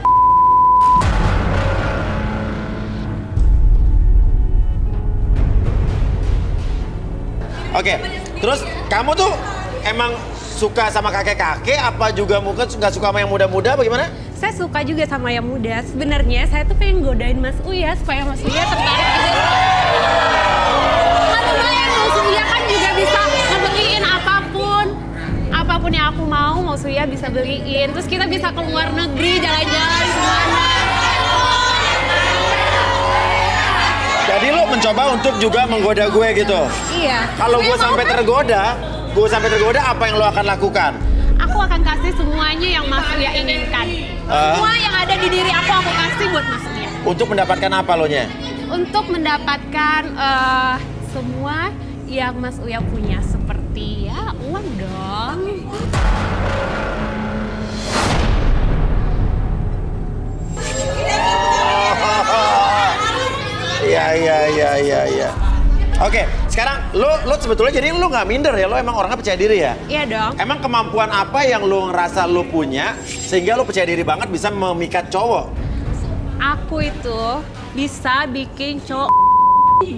Oke, terus kamu tuh emang suka sama kakek-kakek apa juga mungkin nggak suka sama yang muda-muda bagaimana? saya suka juga sama yang muda. Sebenarnya saya tuh pengen godain Mas Uya supaya Mas Uya tertarik juga. Kan lumayan Mas Uya kan juga bisa ngebeliin apapun yang aku mau Mas Uya bisa beliin. Terus kita bisa ke luar negeri jalan-jalan kemana. Jadi lo mencoba untuk juga menggoda gue gitu? Iya. Kalau gue sampai tergoda, apa yang lo akan lakukan? Aku akan kasih semuanya yang Mas Uya inginkan. Semua yang ada di diri aku kasih buat Mas Uya. Untuk mendapatkan apa lo nya? Untuk mendapatkan semua yang Mas Uya punya. Seperti ya uang dong. Iya. Oke, sekarang lo sebetulnya jadi lo nggak minder ya, lo emang orangnya percaya diri ya? Iya dong. Emang kemampuan apa yang lo ngerasa lo punya sehingga lo percaya diri banget bisa memikat cowok? Aku itu bisa bikin cowok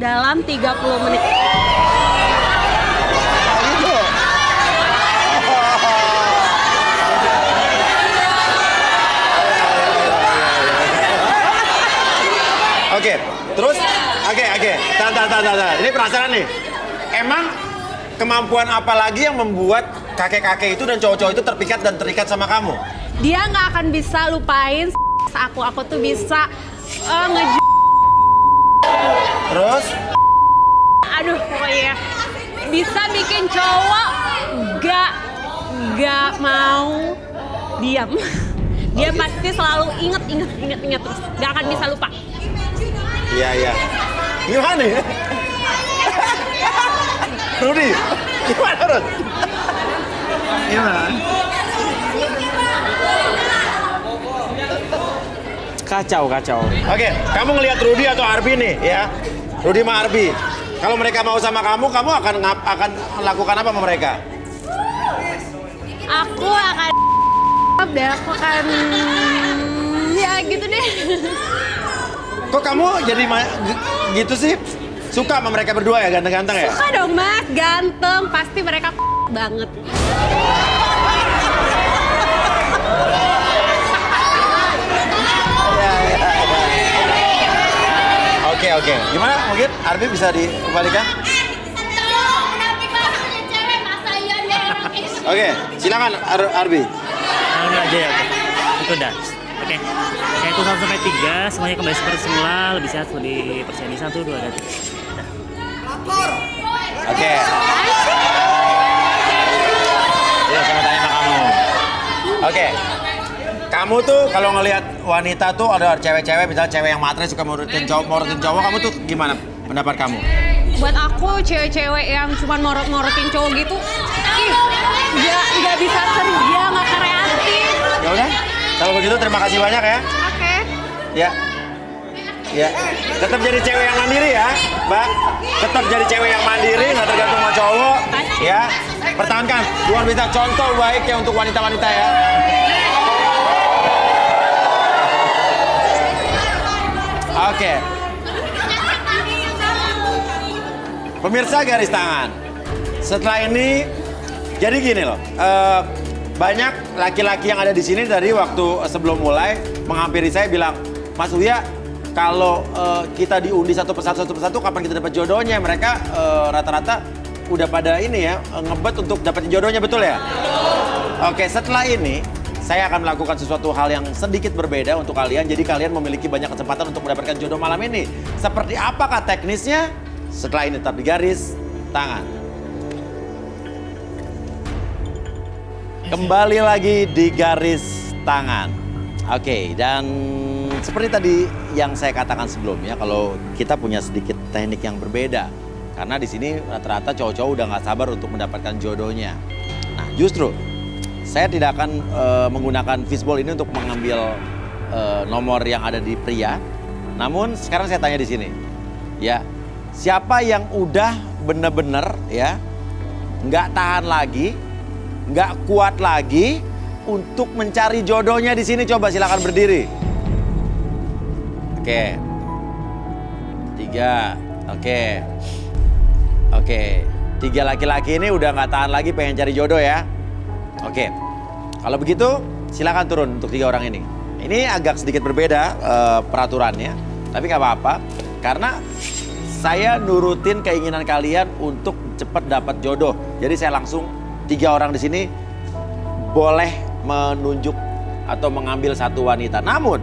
dalam 30 menit. Gitu. Oke, terus oke. Tahan. Ini penasaran nih. Emang kemampuan apa lagi yang membuat kakek-kakek itu dan cowok-cowok itu terpikat dan terikat sama kamu? Dia nggak akan bisa lupain aku. Aku tuh bisa Terus? Aduh, pokoknya bisa bikin cowok gak mau diam. Dia pasti selalu inget terus. Gak akan bisa lupa. Iya. Gimana nih? Rudy, gimana Rud? Gimana? Kacau. Oke, kamu ngelihat Rudy atau Arbi nih ya? Rudy sama Arbi. Kalau mereka mau sama kamu akan lakukan apa sama mereka? Aku akan ya gitu deh. Kok kamu jadi gitu sih? Suka sama mereka berdua ya, ganteng-ganteng ya? Suka dong mas, ganteng. Pasti mereka banget. Oke. Gimana? Mungkin Arbi bisa dikembalikan? Oke, silakan Arbi. Lalu aja ya, itu udah. Oke, saya hitung 1 sampai 3, semuanya kembali seperti semula, lebih sehat, lebih percaya di 1, 2, dan 3. Oke. Ya, saya mau tanya sama kamu. Oke. Kamu tuh kalau ngelihat wanita tuh ada cewek-cewek, misalnya cewek yang matre suka morotin cowok, kamu tuh gimana pendapat kamu? Buat aku cewek-cewek yang cuma morotin cowok gitu, nggak bisa kerja, nggak kreatif. Ya udah, kalau begitu terima kasih banyak ya. Oke. Ya, tetap jadi cewek yang mandiri ya, Mbak. Tetap jadi cewek yang mandiri, nggak tergantung sama cowok. Ya, pertahankan. Luar biasa contoh baik ya untuk wanita-wanita ya. Oke. Pemirsa garis tangan. Setelah ini, jadi gini loh. Banyak laki-laki yang ada di sini dari waktu sebelum mulai menghampiri saya bilang, Mas Uya, kalau kita diundi satu persatu, kapan kita dapat jodohnya? Mereka rata-rata udah pada ini ya, ngebet untuk dapetin jodohnya, betul ya? Oke, setelah ini saya akan melakukan sesuatu hal yang sedikit berbeda untuk kalian. Jadi kalian memiliki banyak kesempatan untuk mendapatkan jodoh malam ini. Seperti apakah teknisnya? Setelah ini tetap di garis tangan. Kembali lagi di garis tangan. Oke, dan seperti tadi yang saya katakan sebelumnya, kalau kita punya sedikit teknik yang berbeda. Karena di sini rata-rata cowok-cowok udah nggak sabar untuk mendapatkan jodohnya. Nah, justru saya tidak akan menggunakan fishball ini untuk mengambil nomor yang ada di pria. Namun sekarang saya tanya di sini, ya, siapa yang udah bener-bener ya nggak tahan lagi, nggak kuat lagi untuk mencari jodohnya di sini? Coba silakan berdiri. Oke, 3, oke, 3 laki-laki ini udah nggak tahan lagi pengen cari jodoh ya. Oke, kalau begitu silakan turun untuk 3 orang ini. Ini agak sedikit berbeda peraturannya, tapi nggak apa-apa karena saya nurutin keinginan kalian untuk cepat dapat jodoh. Jadi saya langsung 3 orang di sini boleh menunjuk atau mengambil satu wanita. Namun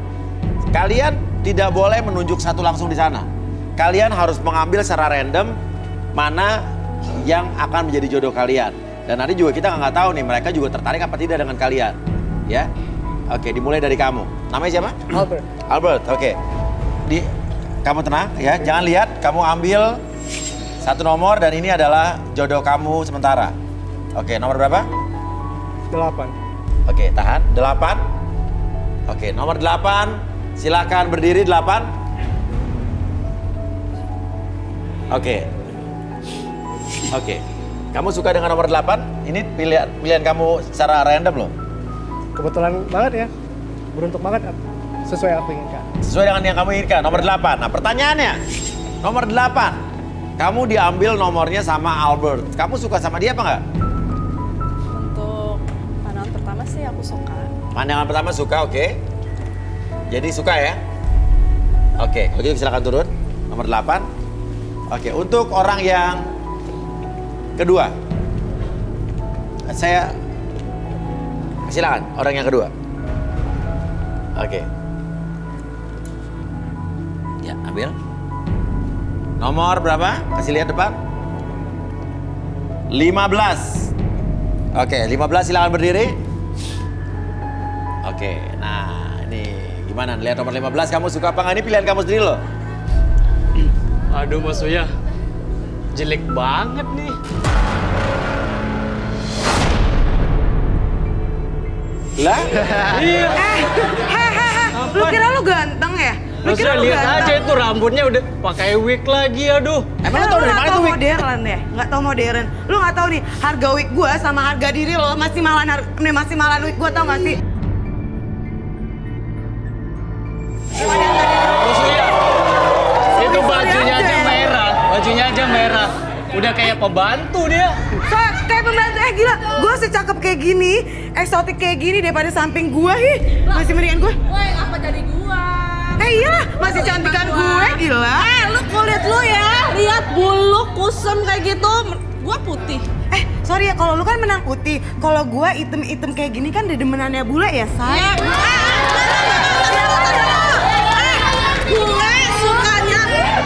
kalian tidak boleh menunjuk satu langsung di sana. Kalian harus mengambil secara random mana yang akan menjadi jodoh kalian. Dan nanti juga kita nggak tahu nih mereka juga tertarik apa tidak dengan kalian, ya. Oke, dimulai dari kamu. Namanya siapa? Albert. Albert, oke. Kamu tenang ya, jangan lihat. Kamu ambil satu nomor dan ini adalah jodoh kamu sementara. Oke, nomor berapa? 8. Oke, tahan. 8. Oke, nomor 8. Silakan berdiri 8. Oke. Oke. Kamu suka dengan nomor 8? Ini pilihan kamu secara random loh. Kebetulan banget ya. Beruntung banget sesuai yang aku inginkan. Sesuai dengan yang kamu inginkan, nomor 8. Nah, pertanyaannya, nomor 8. Kamu diambil nomornya sama Albert. Kamu suka sama dia apa nggak? Untuk pandangan pertama sih aku suka. Pandangan pertama suka, oke. Jadi suka ya? Oke, kalau gitu silakan turun. Nomor 8. Oke, untuk orang yang kedua. Saya silakan orang yang kedua. Oke. Ya, ambil. Nomor berapa? Kasih lihat depan. 15. Oke, 15 silakan berdiri. Oke, nah ini gimana? Lihat nomor 15, kamu suka apa nggak? Ini pilihan kamu sendiri loh. Aduh Mas Uya, jelek banget nih. Lah? Iya. Lu kira lu ganteng ya? Lu Mas kira Uya lu lihat ganteng? aja itu rambutnya udah pakai wig lagi, aduh. Emang lo tau dari mana tuh wig? Modern ya? Nggak tau modern. Lu nggak tahu nih harga wig gua sama harga diri lo masih mahalan wig gua, tau gak sih? Mas Uya, itu bajunya aja merah, bajunya aja merah. Udah kayak pembantu dia. Kayak pembantu, gila, gue secakep kayak gini, eksotik kayak gini daripada samping gue, masih mendingan gue. Woi, apa jadi gua? Iyalah, masih cantikan gue, gila. Lu kulit lu ya, lihat bulu kusem kayak gitu. Gua putih. Sorry ya, kalau lu kan menang putih, kalau gue item-item kayak gini kan dedemenannya bule ya, say. Gue sukanya,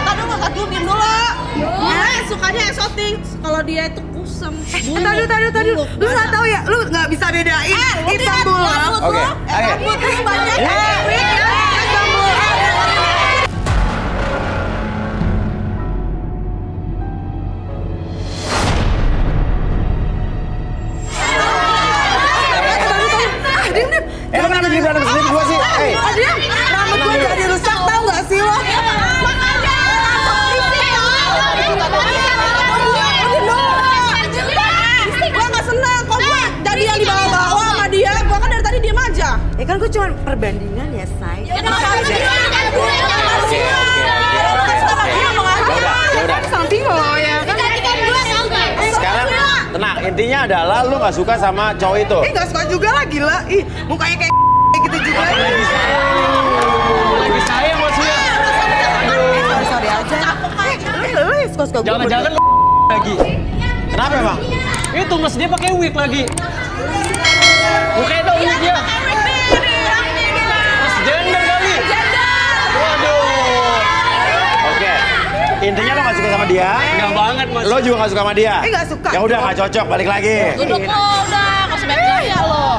tadi lu diam dulu. Gue sukanya eksotik. Kalau dia itu kusem. Tadi, lu nggak tahu ya, lu nggak bisa bedain hitam bulu. Oke, ayo. Putih banyak. Emang kenapa jadi berantem sendiri gua sih? Dia rambut gue jadi rusak, tau nggak sih lo? Gue gak seneng, kok gue jadi yang dibawa-bawa sama dia. Gue kan dari tadi diem aja. Ya kan gue cuma perbandingan ya, say. Yaudah. Samping lo ya kan? Sekarang tenang, intinya adalah lu nggak suka sama cowok itu. Gak suka juga lah, gila. Ih, mukanya kayak gitu juga. Lagi sayang Mas Uya. Sorry aja. Lu suka-suka gue. Jangan-jangan lagi. Kenapa emang? Itu Mas dia pakai wig lagi. Mukanya dong wignya. Mas gender kali. Waduh. Oke. Intinya lo nggak nggak suka sama dia? Enggak banget, Mas. Lo juga nggak suka sama dia? Nggak suka. Ya udah nggak cocok, balik lagi. Duduk lo udah, kasih baik gaya lo.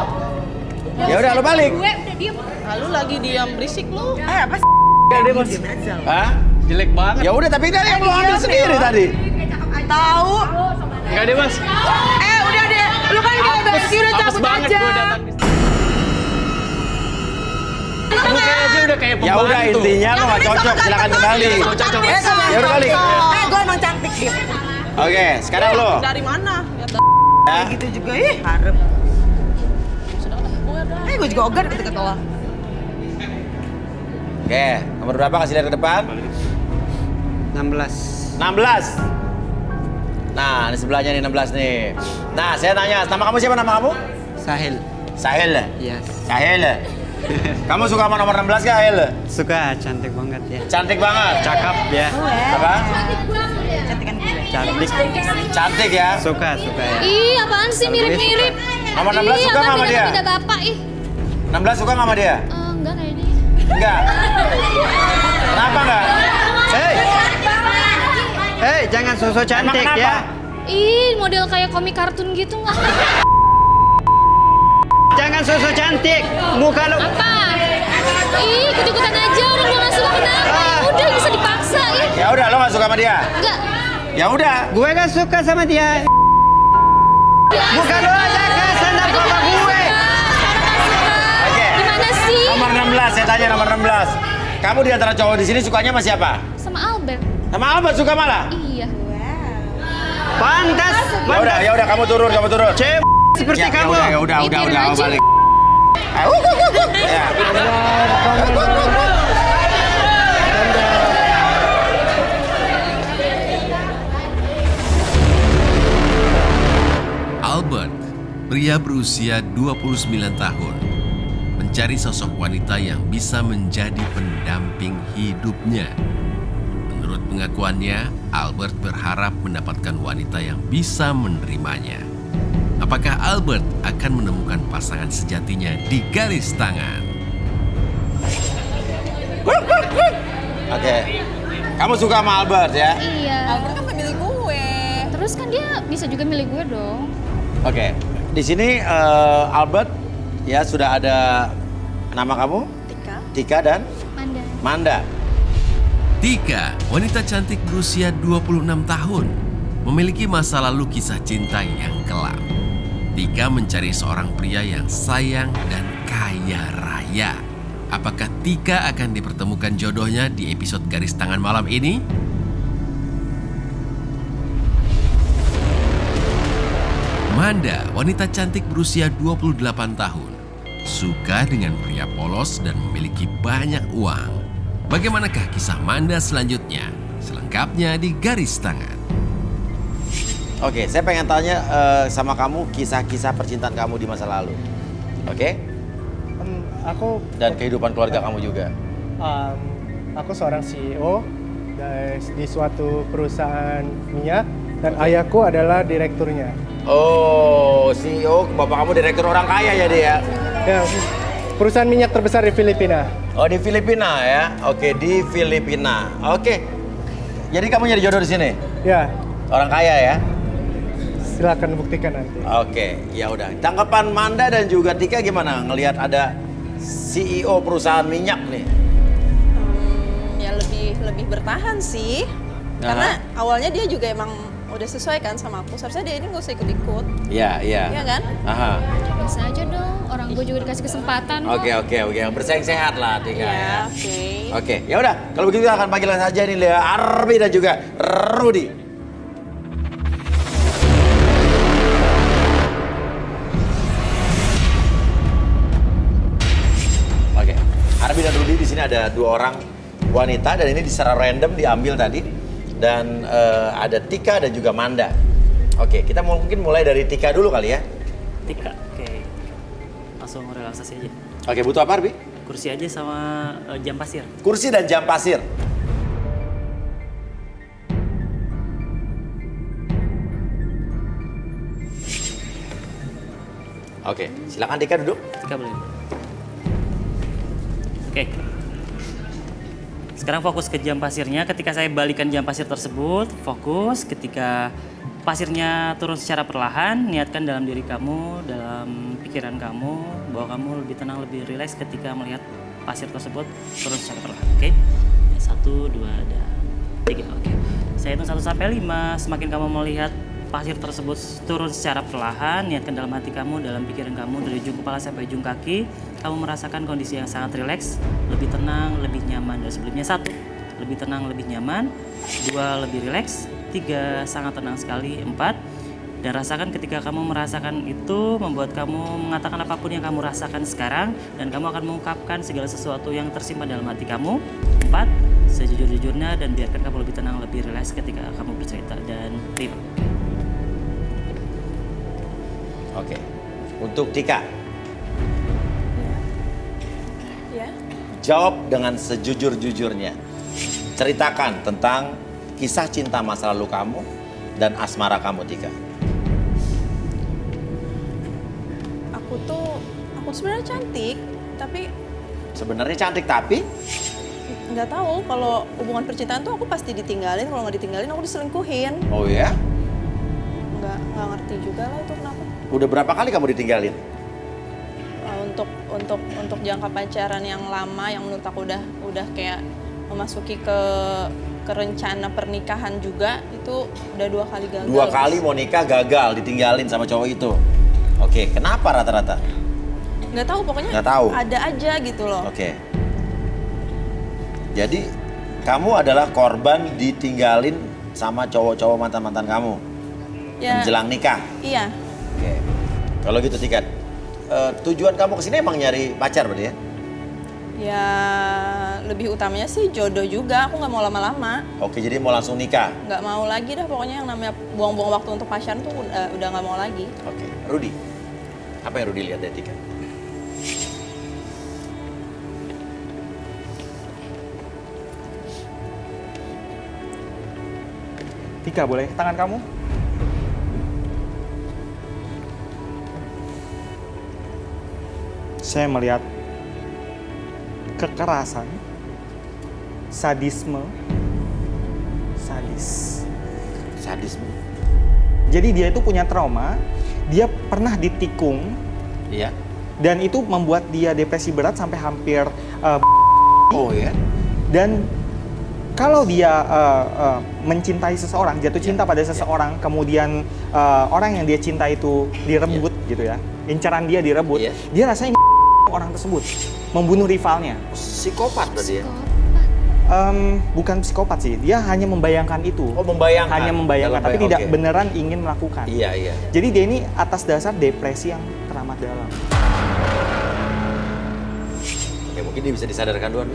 Ya udah lo balik. Gue udah diem. Lalu lagi diam berisik lu. Apa sih? Enggak deh, Mas. Hah? Jelek banget. Ya udah tapi tadi yang lo ambil sendiri tadi. Tahu. Enggak deh, Mas. Udah deh. Lu kan gak bersih, udah Apes cabut banget aja. gue datang. Lu kayak aja udah kayak Ya pembantu. udah intinya lo nggak cocok, silakan kembali. Cocok, Mas. Ya udah balik. Gue emang cantik dia. Oke, sekarang lo. Dari mana? Ya. Gitu juga, harem. Gue juga ogah deket-deket bawah. Oke, nomor berapa kasih lihat ke depan? 16. 16. Nah, di sebelahnya nih 16 nih. Nah, saya tanya, nama kamu siapa nama kamu? Sahil. Sahil. Yes. Sahil. Kamu suka sama nomor 16 gak, Sahil? Suka, cantik banget ya. Cantik banget. Cakep ya. Apa? Cantikan gue. Cantik. Cantik ya. Suka ya. Ih, apaan sih mirip-mirip? Nomor 16 suka nggak sama dia? Beda bapak ih. 16 suka nggak sama dia? Enggak kayaknya. Enggak. Kenapa enggak? Hei, jangan sosok cantik Emang ya. Ih, model kayak komik kartun gitu nggak? Jangan sosok cantik. Muka lu. Apa? Ih, ikut-ikutan aja orang gua nggak suka kenapa? Ya udah bisa dipaksa ih. Ya udah, lo nggak suka sama dia? Enggak. Ya udah. Gue gak suka sama dia. Bukan lu aja kesan sama gue. Oke. Gimana sih? Nomor 16, saya tanya nomor 16. Kamu di antara cowok di sini sukanya sama siapa? Sama Albert. Sama Albert suka malah? Iya. Pantas. Ya udah, kamu turun. Cewek seperti Ya kamu. udah, Itirin kamu aja. balik. Ya. Albert, pria berusia 29 tahun, mencari sosok wanita yang bisa menjadi pendamping hidupnya. Menurut pengakuannya, Albert berharap mendapatkan wanita yang bisa menerimanya. Apakah Albert akan menemukan pasangan sejatinya di garis tangan? Oke. Kamu suka sama Albert ya? Iya. Albert kan pemilih gue. Terus kan dia bisa juga milih gue dong. Oke. Di sini Albert ya sudah ada nama kamu? Tika dan Manda. Tika, wanita cantik berusia 26 tahun, memiliki masa lalu kisah cinta yang kelam. Tika mencari seorang pria yang sayang dan kaya raya. Apakah Tika akan dipertemukan jodohnya di episode Garis Tangan malam ini? Manda, wanita cantik berusia 28 tahun, suka dengan pria polos dan memiliki banyak uang. Bagaimanakah kisah Manda selanjutnya? Selengkapnya di Garis Tangan. Oke, saya pengen tanya sama kamu kisah-kisah percintaan kamu di masa lalu. Oke? Dan kehidupan keluarga kamu juga. Aku seorang CEO di suatu perusahaan minyak dan ayahku adalah direkturnya. Oh, CEO, bapak kamu direktur orang kaya ya dia? Ya, perusahaan minyak terbesar di Filipina. Oh, di Filipina ya? Oke, di Filipina. Oke. Jadi kamu nyari jodoh di sini? Ya. Orang kaya ya? Silakan buktikan nanti. Oke, ya udah. Tanggapan Manda dan juga Tika gimana ngelihat ada CEO perusahaan minyak nih? Ya lebih bertahan sih. Karena awalnya dia juga emang udah sesuai kan sama aku. Seharusnya dia ini nggak usah ikut-ikut. Iya. Iya kan? Aha. Bisa aja dong, orang gue juga dikasih kesempatan kok. Oke. Bersaing sehat lah Tika ya. Oke. Oke, ya udah. Kalau begitu akan panggilan saja nih Lea Arbi dan juga Rudy. Oke, Arbi dan Rudy di sini ada dua orang wanita dan ini secara random diambil tadi dan ada Tika dan juga Manda. Oke, kita mungkin mulai dari Tika dulu kali ya. Tika, oke. Langsung relaksasi aja. Oke, butuh apa Arbi? Kursi aja sama jam pasir. Kursi dan jam pasir. Oke, silakan Tika duduk. Tika boleh. Oke. Sekarang fokus ke jam pasirnya. Ketika saya balikan jam pasir tersebut, fokus. Ketika pasirnya turun secara perlahan, niatkan dalam diri kamu, dalam pikiran kamu, bahwa kamu lebih tenang, lebih rileks ketika melihat pasir tersebut turun secara perlahan. Oke? 1, 2, dan 3. Oke. Saya hitung 1 sampai 5. Semakin kamu melihat pasir tersebut turun secara perlahan, niatkan dalam hati kamu, dalam pikiran kamu, dari ujung kepala sampai ujung kaki, kamu merasakan kondisi yang sangat rileks, lebih tenang, lebih nyaman dari sebelumnya. 1, lebih tenang, lebih nyaman. 2, lebih rileks. 3, sangat tenang sekali. 4, dan rasakan ketika kamu merasakan itu, membuat kamu mengatakan apapun yang kamu rasakan sekarang, dan kamu akan mengungkapkan segala sesuatu yang tersimpan dalam hati kamu. 4, sejujur-jujurnya, dan biarkan kamu lebih tenang, lebih rileks ketika kamu bercerita. Dan 5. Oke. Untuk Tika. Ya. Jawab dengan sejujur-jujurnya. Ceritakan tentang kisah cinta masa lalu kamu dan asmara kamu, Tika. Aku sebenarnya cantik, tapi Sebenarnya cantik tapi nggak tahu kalau hubungan percintaan tuh aku pasti ditinggalin. Kalau nggak ditinggalin aku diselingkuhin. oh ya? Nggak ngerti juga lah itu kenapa. Udah berapa kali kamu ditinggalin? Untuk jangka pacaran yang lama, yang menurut aku udah kayak memasuki ke rencana pernikahan juga, itu udah 2 kali gagal. 2 kali mau nikah gagal, ditinggalin sama cowok itu. Oke, kenapa rata-rata? Nggak tahu, pokoknya Nggak tahu. ada aja gitu loh. Oke. Jadi kamu adalah korban ditinggalin sama cowok-cowok mantan-mantan kamu Ya, menjelang nikah. iya. Oke. Kalau gitu Tika, tujuan kamu kesini emang nyari pacar berarti ya? Ya lebih utamanya sih jodoh juga. Aku nggak mau lama-lama. Oke, jadi mau langsung nikah. Nggak mau lagi dah, pokoknya yang namanya buang-buang waktu untuk pacaran tuh udah nggak mau lagi. Oke, Rudi. Apa yang Rudi lihat dari Tika? Tika, boleh tangan kamu? Saya melihat kekerasan, sadisme, Sadisme. Jadi dia itu punya trauma, dia pernah ditikung, Iya. dan itu membuat dia depresi berat sampai hampir Oh ya? Dan kalau dia mencintai seseorang, jatuh cinta pada seseorang, kemudian orang yang dia cinta itu direbut gitu ya, incaran dia direbut, dia rasanya orang tersebut membunuh rivalnya. Psikopat berarti ya? Bukan psikopat sih, dia hanya membayangkan itu. Oh, membayangkan. Hanya membayangkan, Dalam tapi tidak oke. beneran ingin melakukan. Iya, iya. Jadi dia ini atas dasar depresi yang teramat dalam. Oke, mungkin dia bisa disadarkan duluan.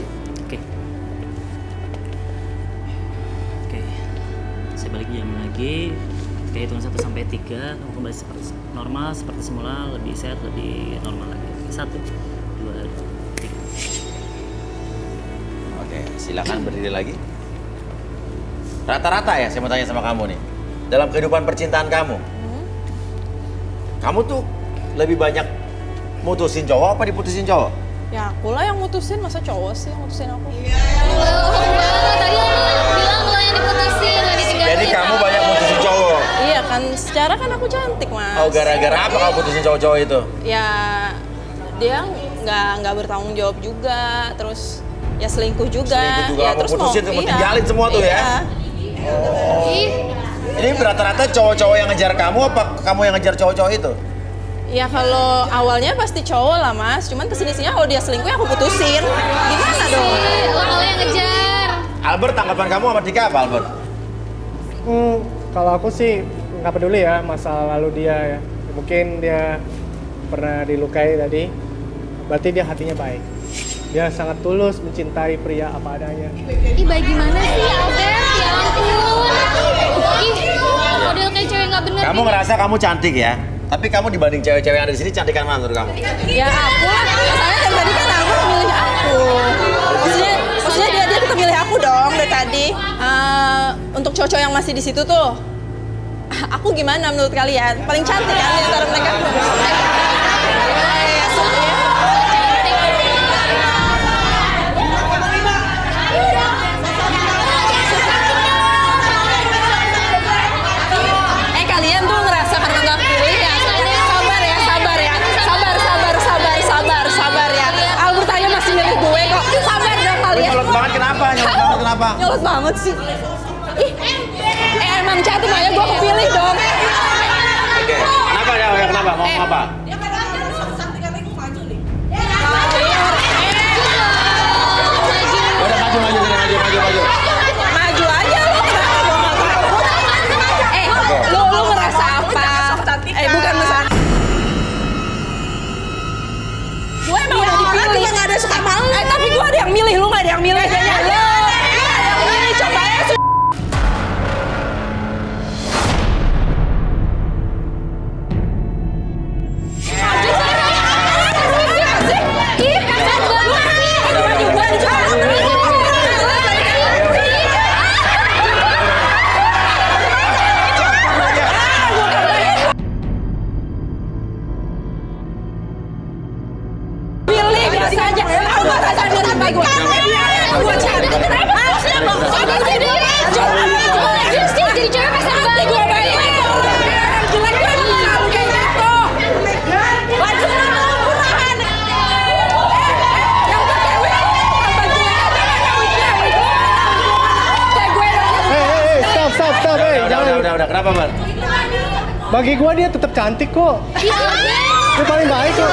Oke. Saya balik jam lagi. Oke, hitung 1 sampai 3. Kamu kembali seperti normal, seperti semula, lebih sehat, lebih normal lagi. 1, 2, 3. Oke, silakan berdiri lagi. Rata-rata ya, saya mau tanya sama kamu nih. Dalam kehidupan percintaan kamu, kamu tuh lebih banyak mutusin cowok apa diputusin cowok? Ya aku lah yang mutusin, masa cowok sih yang mutusin aku? Tadi bilang lo yang diputusin, nggak ditinggalin. Jadi kamu banyak mutusin cowok? Iya kan, secara kan aku cantik mas. Oh, gara-gara apa kamu putusin cowok-cowok itu? Ya dia nggak bertanggung jawab juga, terus ya selingkuh juga. Selingkuh juga, Ya, kamu terus putusin, kamu iya. tinggalin semua tuh ya? Oh. Ini rata-rata cowok-cowok yang ngejar kamu apa kamu yang ngejar cowok-cowok itu? Ya kalau awalnya pasti cowok lah mas, cuman kesini-sini kalau dia selingkuh ya aku putusin. Gimana dong? Lo kalau yang ngejar. Albert, tanggapan kamu sama Tika apa Albert? Kalau aku sih nggak peduli ya masa lalu dia ya. Mungkin dia pernah dilukai tadi, berarti dia hatinya baik. Dia sangat tulus mencintai pria apa adanya. Ih, baik gimana sih Albert? Ya ampun. Ih, model kayak cewek nggak bener. Kamu ngerasa kamu cantik ya? Tapi kamu dibanding cewek-cewek yang ada di sini cantikan mana menurut kamu? Ya aku lah, masalahnya dari tadi kan aku milih aku. Maksudnya dia tetap milih aku dong dari tadi. Untuk cowok-cowok yang masih di situ tuh, aku gimana menurut kalian? Paling cantik kan di antara mereka? banget kenapa? Nyolot banget kenapa? Nyolot banget sih. Ih, emang cantik makanya gue kepilih dong. Oke, kenapa ya? Kenapa? Mau apa? Udah maju. Maju aja lo, kenapa gue nggak takut? Lu ngerasa apa? Bukan masalah. Gue emang udah dipilih. Juga nggak ada yang suka malu. Tapi gue ada yang milih, lu nggak ada yang milih. Ini coba ya. Udah, kenapa, Bar? Bagi gua dia tetap cantik kok. Dia paling baik kok.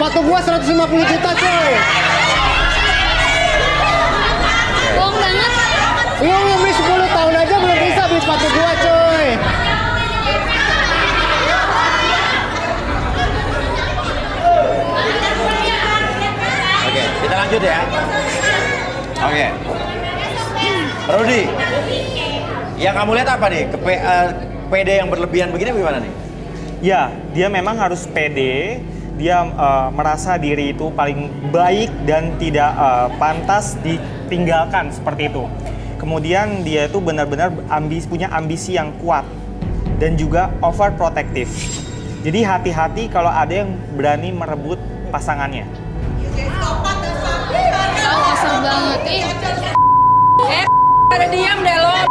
Sepatu gua 150 juta coy. Bohong banget. Lu beli 10 tahun aja belum bisa beli sepatu gua coy. Oke, kita lanjut ya. Oke. Rudy, yang kamu lihat apa nih? PD yang berlebihan begini gimana nih? Ya, dia memang harus pede. Dia merasa diri itu paling baik dan tidak pantas ditinggalkan seperti itu. Kemudian dia itu benar-benar punya ambisi yang kuat dan juga overprotective. Jadi hati-hati kalau ada yang berani merebut pasangannya. Kasar banget. Pada diam deh lo.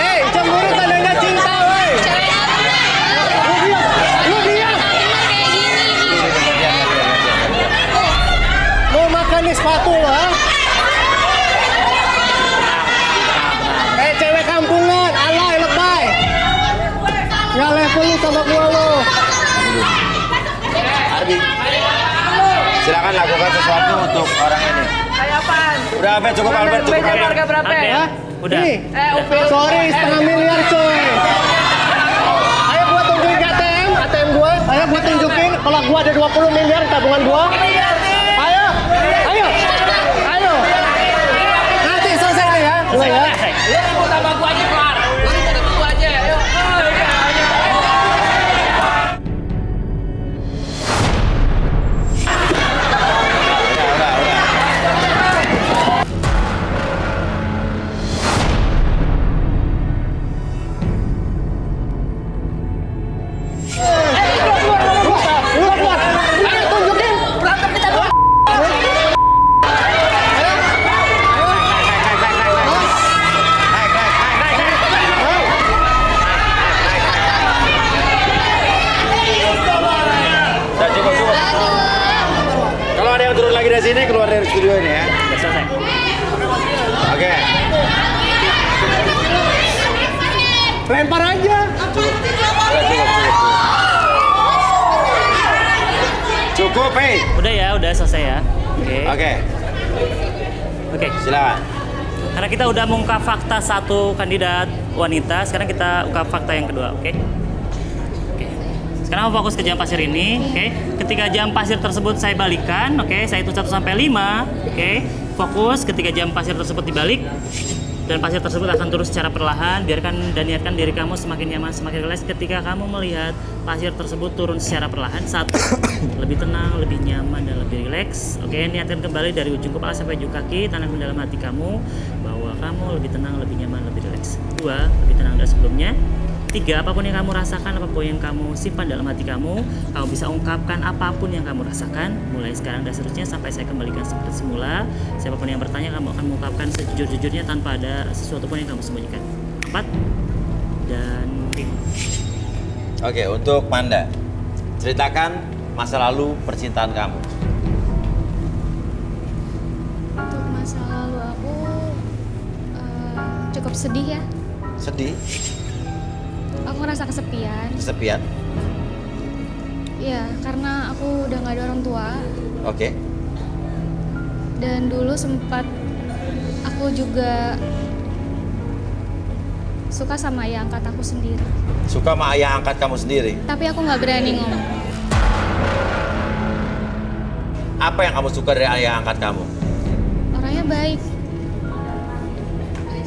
Hei, cemburu tandanya cinta, woi. Lu diam. Mau makan nih sepatu lo, ha? Cewek kampungan, alay, lebay. Nggak level lu sama gua lo. Arbi, silakan lakukan sesuatu untuk orang ini. Kayak apaan? Udah, Albert, cukup Albert, cukup Beda Albert. harga berapa ya? Udah. Nih, UP. sorry, 1,5 miliar coy. Ayo gua tunjukin ke ATM gua. Ayo gua tunjukin kalau gua ada 20 miliar tabungan gua. Ayo. Nanti selesai nih ya. Gua ya. Lu ribut sama gua aja kelar. Lu ribut sama gua aja. Ayo. Sini keluar dari studio ini ya. Udah selesai. Oke. Lempar aja. Cukup, hei. Udah selesai ya. Oke. Oke. Silakan. Karena kita udah mengungkap fakta satu kandidat wanita, sekarang kita ungkap fakta yang kedua, oke? Sekarang fokus ke jam pasir ini, oke? Ketika jam pasir tersebut saya balikan, oke? Saya hitung 1 sampai 5, oke? Fokus ketika jam pasir tersebut dibalik. Dan pasir tersebut akan turun secara perlahan. Biarkan dan niatkan diri kamu semakin nyaman, semakin rileks ketika kamu melihat pasir tersebut turun secara perlahan. 1. Lebih tenang, lebih nyaman, dan lebih rileks. Oke, niatkan kembali dari ujung kepala sampai ujung kaki. Tanamkan dalam hati kamu bahwa kamu lebih tenang, lebih nyaman, lebih rileks. 2. Lebih tenang dari sebelumnya. 3. Apapun yang kamu rasakan, apapun yang kamu simpan dalam hati kamu bisa ungkapkan apapun yang kamu rasakan mulai sekarang dan seterusnya sampai saya kembalikan seperti semula. Siapapun yang bertanya, kamu akan mengungkapkan sejujur-jujurnya tanpa ada sesuatu pun yang kamu sembunyikan. 4 dan 5. Oke, untuk Manda, ceritakan masa lalu percintaan kamu. Untuk masa lalu aku cukup sedih ya. Sedih? Aku ngerasa kesepian. Kesepian? Iya, karena aku udah gak ada orang tua. Oke. Dan dulu sempat aku juga suka sama ayah angkat aku sendiri. Suka sama ayah angkat kamu sendiri? Tapi aku gak berani ngomong. Apa yang kamu suka dari ayah angkat kamu? Orangnya baik.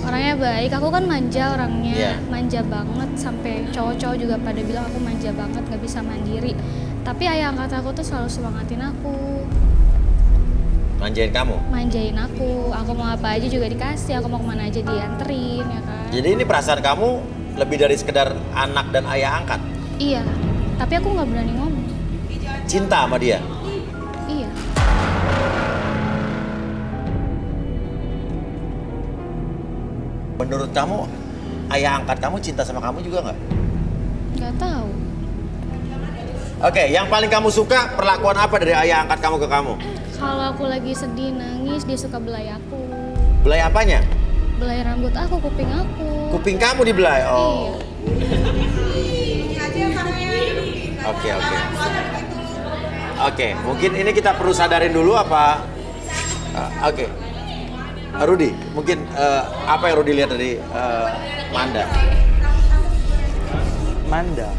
Orangnya baik, aku kan manja orangnya, manja banget sampai cowok-cowok juga pada bilang aku manja banget, gak bisa mandiri. Tapi ayah angkat aku tuh selalu semangatin aku. Manjain kamu? Manjain aku mau apa aja juga dikasih, aku mau kemana aja dianterin ya kan. Jadi ini perasaan kamu lebih dari sekedar anak dan ayah angkat? Iya, tapi aku gak berani ngomong. Cinta sama dia? Iya. Menurut kamu, ayah angkat kamu cinta sama kamu juga nggak? Nggak tahu. Oke, yang paling kamu suka perlakuan apa dari ayah angkat kamu ke kamu? Kalau aku lagi sedih, nangis, dia suka belai aku. Belai apanya? Belai rambut aku, kuping aku. Kuping kamu dibelai? Oh. Iya. Oke. Oke, mungkin ini kita perlu sadarin dulu apa? Oke. Rudy, mungkin apa yang Rudy lihat dari Manda? Manda.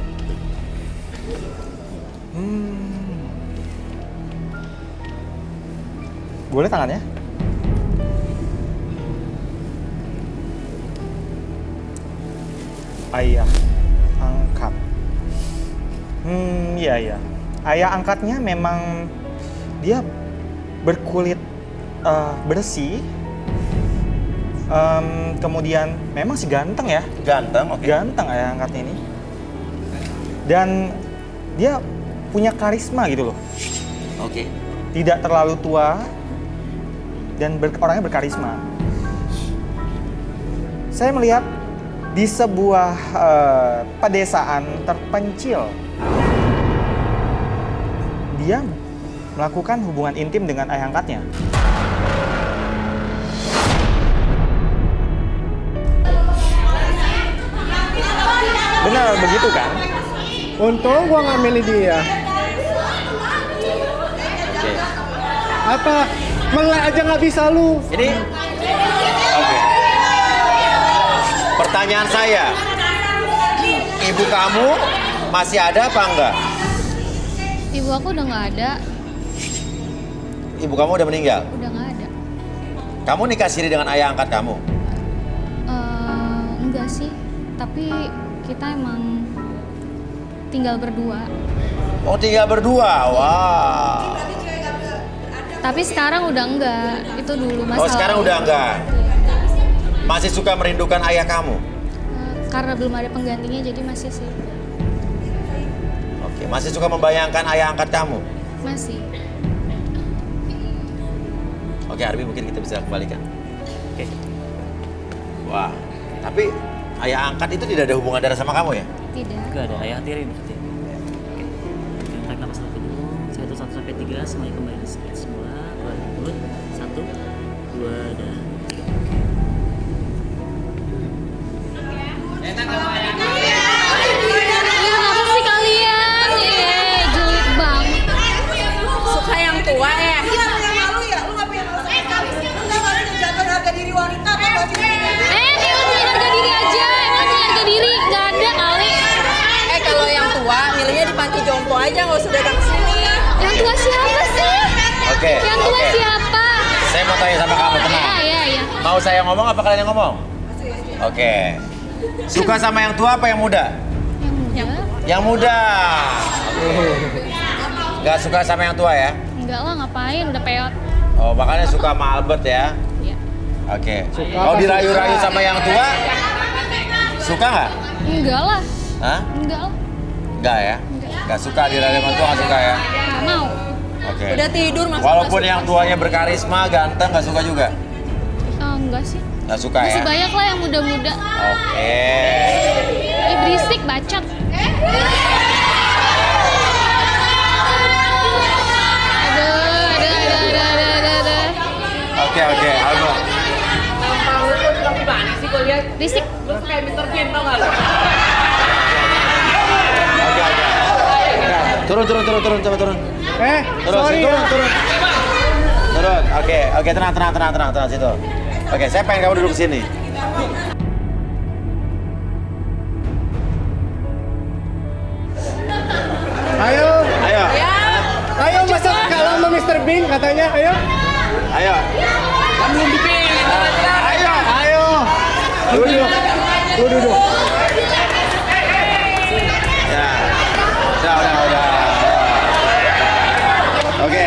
Boleh tangannya? Ayah angkat. Iya. Ayah angkatnya memang dia berkulit bersih. Kemudian memang sih ganteng ya. Ganteng, oke. Ganteng ayah angkatnya ini. Dan dia punya karisma gitu loh. Oke. Tidak terlalu tua dan orangnya berkarisma. Saya melihat di sebuah pedesaan terpencil, dia melakukan hubungan intim dengan ayah angkatnya. Benar begitu kan? Untung gua nggak milih dia. Oke. Apa? Melek aja nggak bisa lu. Ini. Oke. Pertanyaan saya, ibu kamu masih ada apa enggak? Ibu aku udah nggak ada. Ibu kamu udah meninggal? Udah nggak ada. Kamu nikah siri dengan ayah angkat kamu? Enggak sih, tapi kita emang tinggal berdua. Oh, tinggal berdua? Wah. Tapi sekarang udah enggak, itu dulu masalah. Oh, sekarang udah enggak? Masih suka merindukan ayah kamu? Karena belum ada penggantinya, jadi masih sih. Oke, masih suka membayangkan ayah angkat kamu? Masih. Oke, Arbi mungkin kita bisa kembalikan. Oke. Wah, tapi ayah angkat itu tidak ada hubungan darah sama kamu ya? Tidak. Gak ada, ayah tiri berarti. Oke. Tarik nafas lagi dulu. Saya hitung 1 sampai 3, semuanya kembali seperti semula. Keluarin mulut. 1, 2, dan 3. Kenapa sih kalian? Julid banget. Suka yang tua ya? Iya, yang malu ya. Lu ngapain malu sama kami? Lu nggak malu menjaga harga diri wanita apa baju ini? Dia punya harga diri aja. Emang punya harga diri? Nggak ada kali. Kalau yang tua, milihnya di panti jompo aja, nggak usah datang ke sini. Yang tua siapa sih? Oke. Yang tua siapa? Saya mau tanya sama kamu, tenang. Iya. Mau saya ngomong apa kalian yang ngomong? Oke. Suka sama yang tua apa yang muda? Yang muda. Gak suka sama yang tua ya? Enggak lah, ngapain, udah peot. Oh, makanya suka sama Albert ya? Iya. Oke. Kalau dirayu-rayu sama yang tua, suka nggak? Enggak lah. Hah? Enggak lah. Enggak ya? Enggak suka dirayu sama tua, nggak suka ya? Nggak mau. Oke. Udah tidur masuk. Walaupun yang tuanya berkarisma, ganteng, nggak suka juga? Enggak sih. Nggak suka ya? Masih banyak lah yang muda-muda. Oke. Berisik, bacot. Oke, Albert. Berisik. Kayak Mr. Bean, tau gak lo? Oke. Turun, coba turun. Sorry turun, ya. turun. Oke, tenang situ. Oke, saya pengen kamu duduk sini. Ayo. Ayo, masuk kalau sama Mr. Bean katanya, ayo. Kan belum dipilih. Ayo. Lu duduk. Ya. Udah. Oke.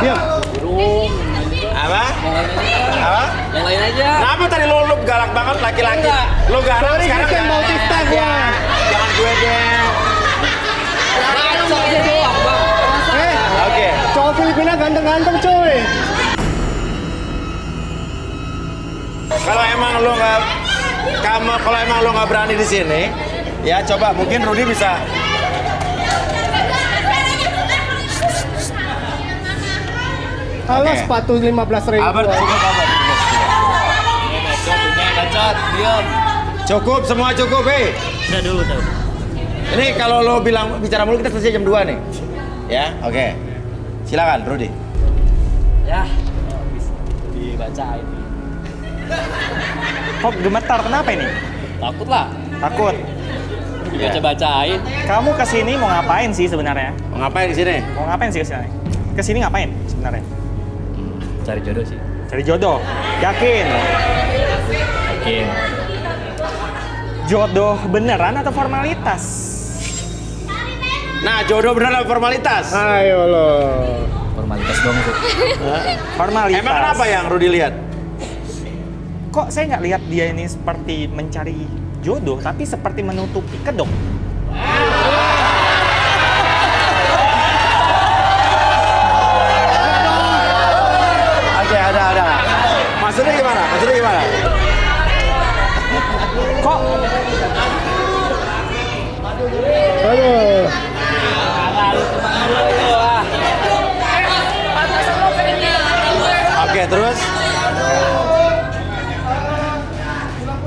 Diam. Apa? Yang lain aja. Kenapa tadi lu galak banget laki-laki? Lu galak Sorry, sekarang Christian jangan. Bautista gua. Ya, jangan gue deh. Bacot aja doang, Bang. Oke. Cowok Filipina ganteng-ganteng, coy. Kalau emang lu nggak berani di sini, ya coba mungkin Rudy bisa. Halo, Oke. sepatu 15.000. Albert, Bacot, diam. cukup, semua cukup, hei. Udah dulu, udah. Ini kalau lo bicara mulu kita selesai jam 2 nih. Ya, oke. Silakan, Rudy. Ya, dibacain. Kok gemetar, kenapa ini? Takut lah. Takut. Baca-bacain. Kamu kesini mau ngapain sih sebenarnya? Mau ngapain di sini? Mau ngapain sih kesini? Kesini ngapain sebenarnya? Cari jodoh sih. Cari jodoh. Yakin? Yakin. Jodoh beneran atau formalitas? Nah, jodoh beneran formalitas. Ayo lo. Formalitas dong tuh. Formalitas. Emang kenapa yang Rudy lihat? Kok saya nggak lihat dia ini seperti mencari jodoh, tapi seperti menutupi kedok? Oke, ada. Maksudnya gimana? Kok? Aduh. Oke, terus?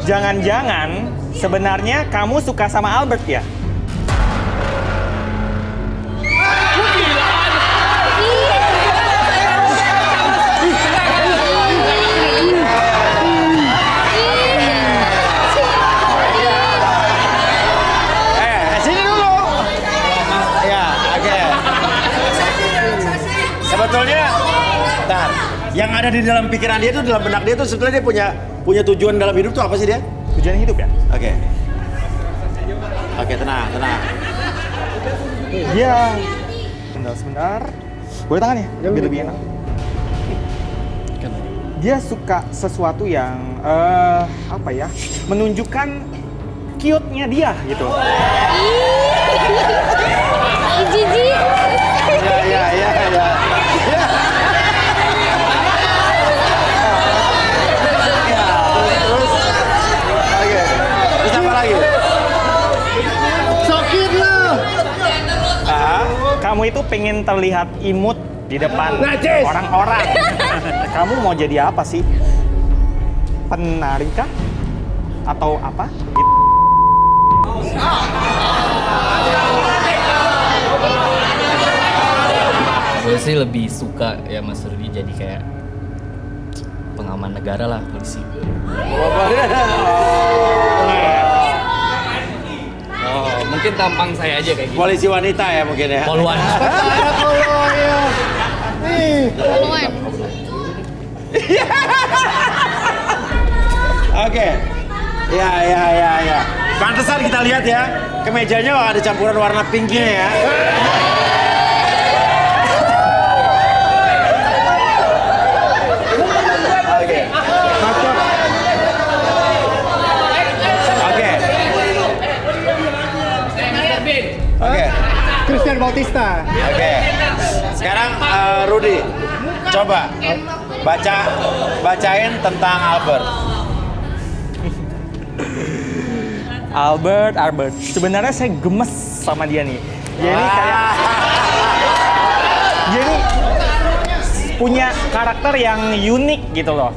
Jangan-jangan sebenarnya kamu suka sama Albert ya? Sini dulu. Ya, oke. Sebetulnya, bentar. Yang ada di dalam pikiran dia tuh, dalam benak dia tuh sebetulnya dia punya tujuan dalam hidup tuh apa sih dia? Tujuan hidup ya? Oke. Oke, tenang. Iya. Sebentar. Boleh tangan ya? Biar lebih enak. Dia suka sesuatu yang apa ya? Menunjukkan cute-nya dia gitu. Jijik. Ya. Terus apa lagi? Sakit lo. Kamu itu pengen terlihat imut di depan Najis. orang-orang. Kamu mau jadi apa sih? Penari kah? Atau apa? Gue sih lebih suka ya Mas Rudy jadi kayak pengaman negara lah, polisi. Oh, mungkin tampang saya aja kayak gitu. Polisi wanita ya mungkin ya. Poluan. Kalau ya. Nih. Poluan. Ya. Pantesan kita lihat ya, kemejanya ada campuran warna pinknya ya. Oke. Christian Bautista. Oke. Sekarang Rudy, coba bacain tentang Albert. Albert. Sebenarnya saya gemes sama dia nih. Dia ini kayak dia ini punya karakter yang unik gitu loh.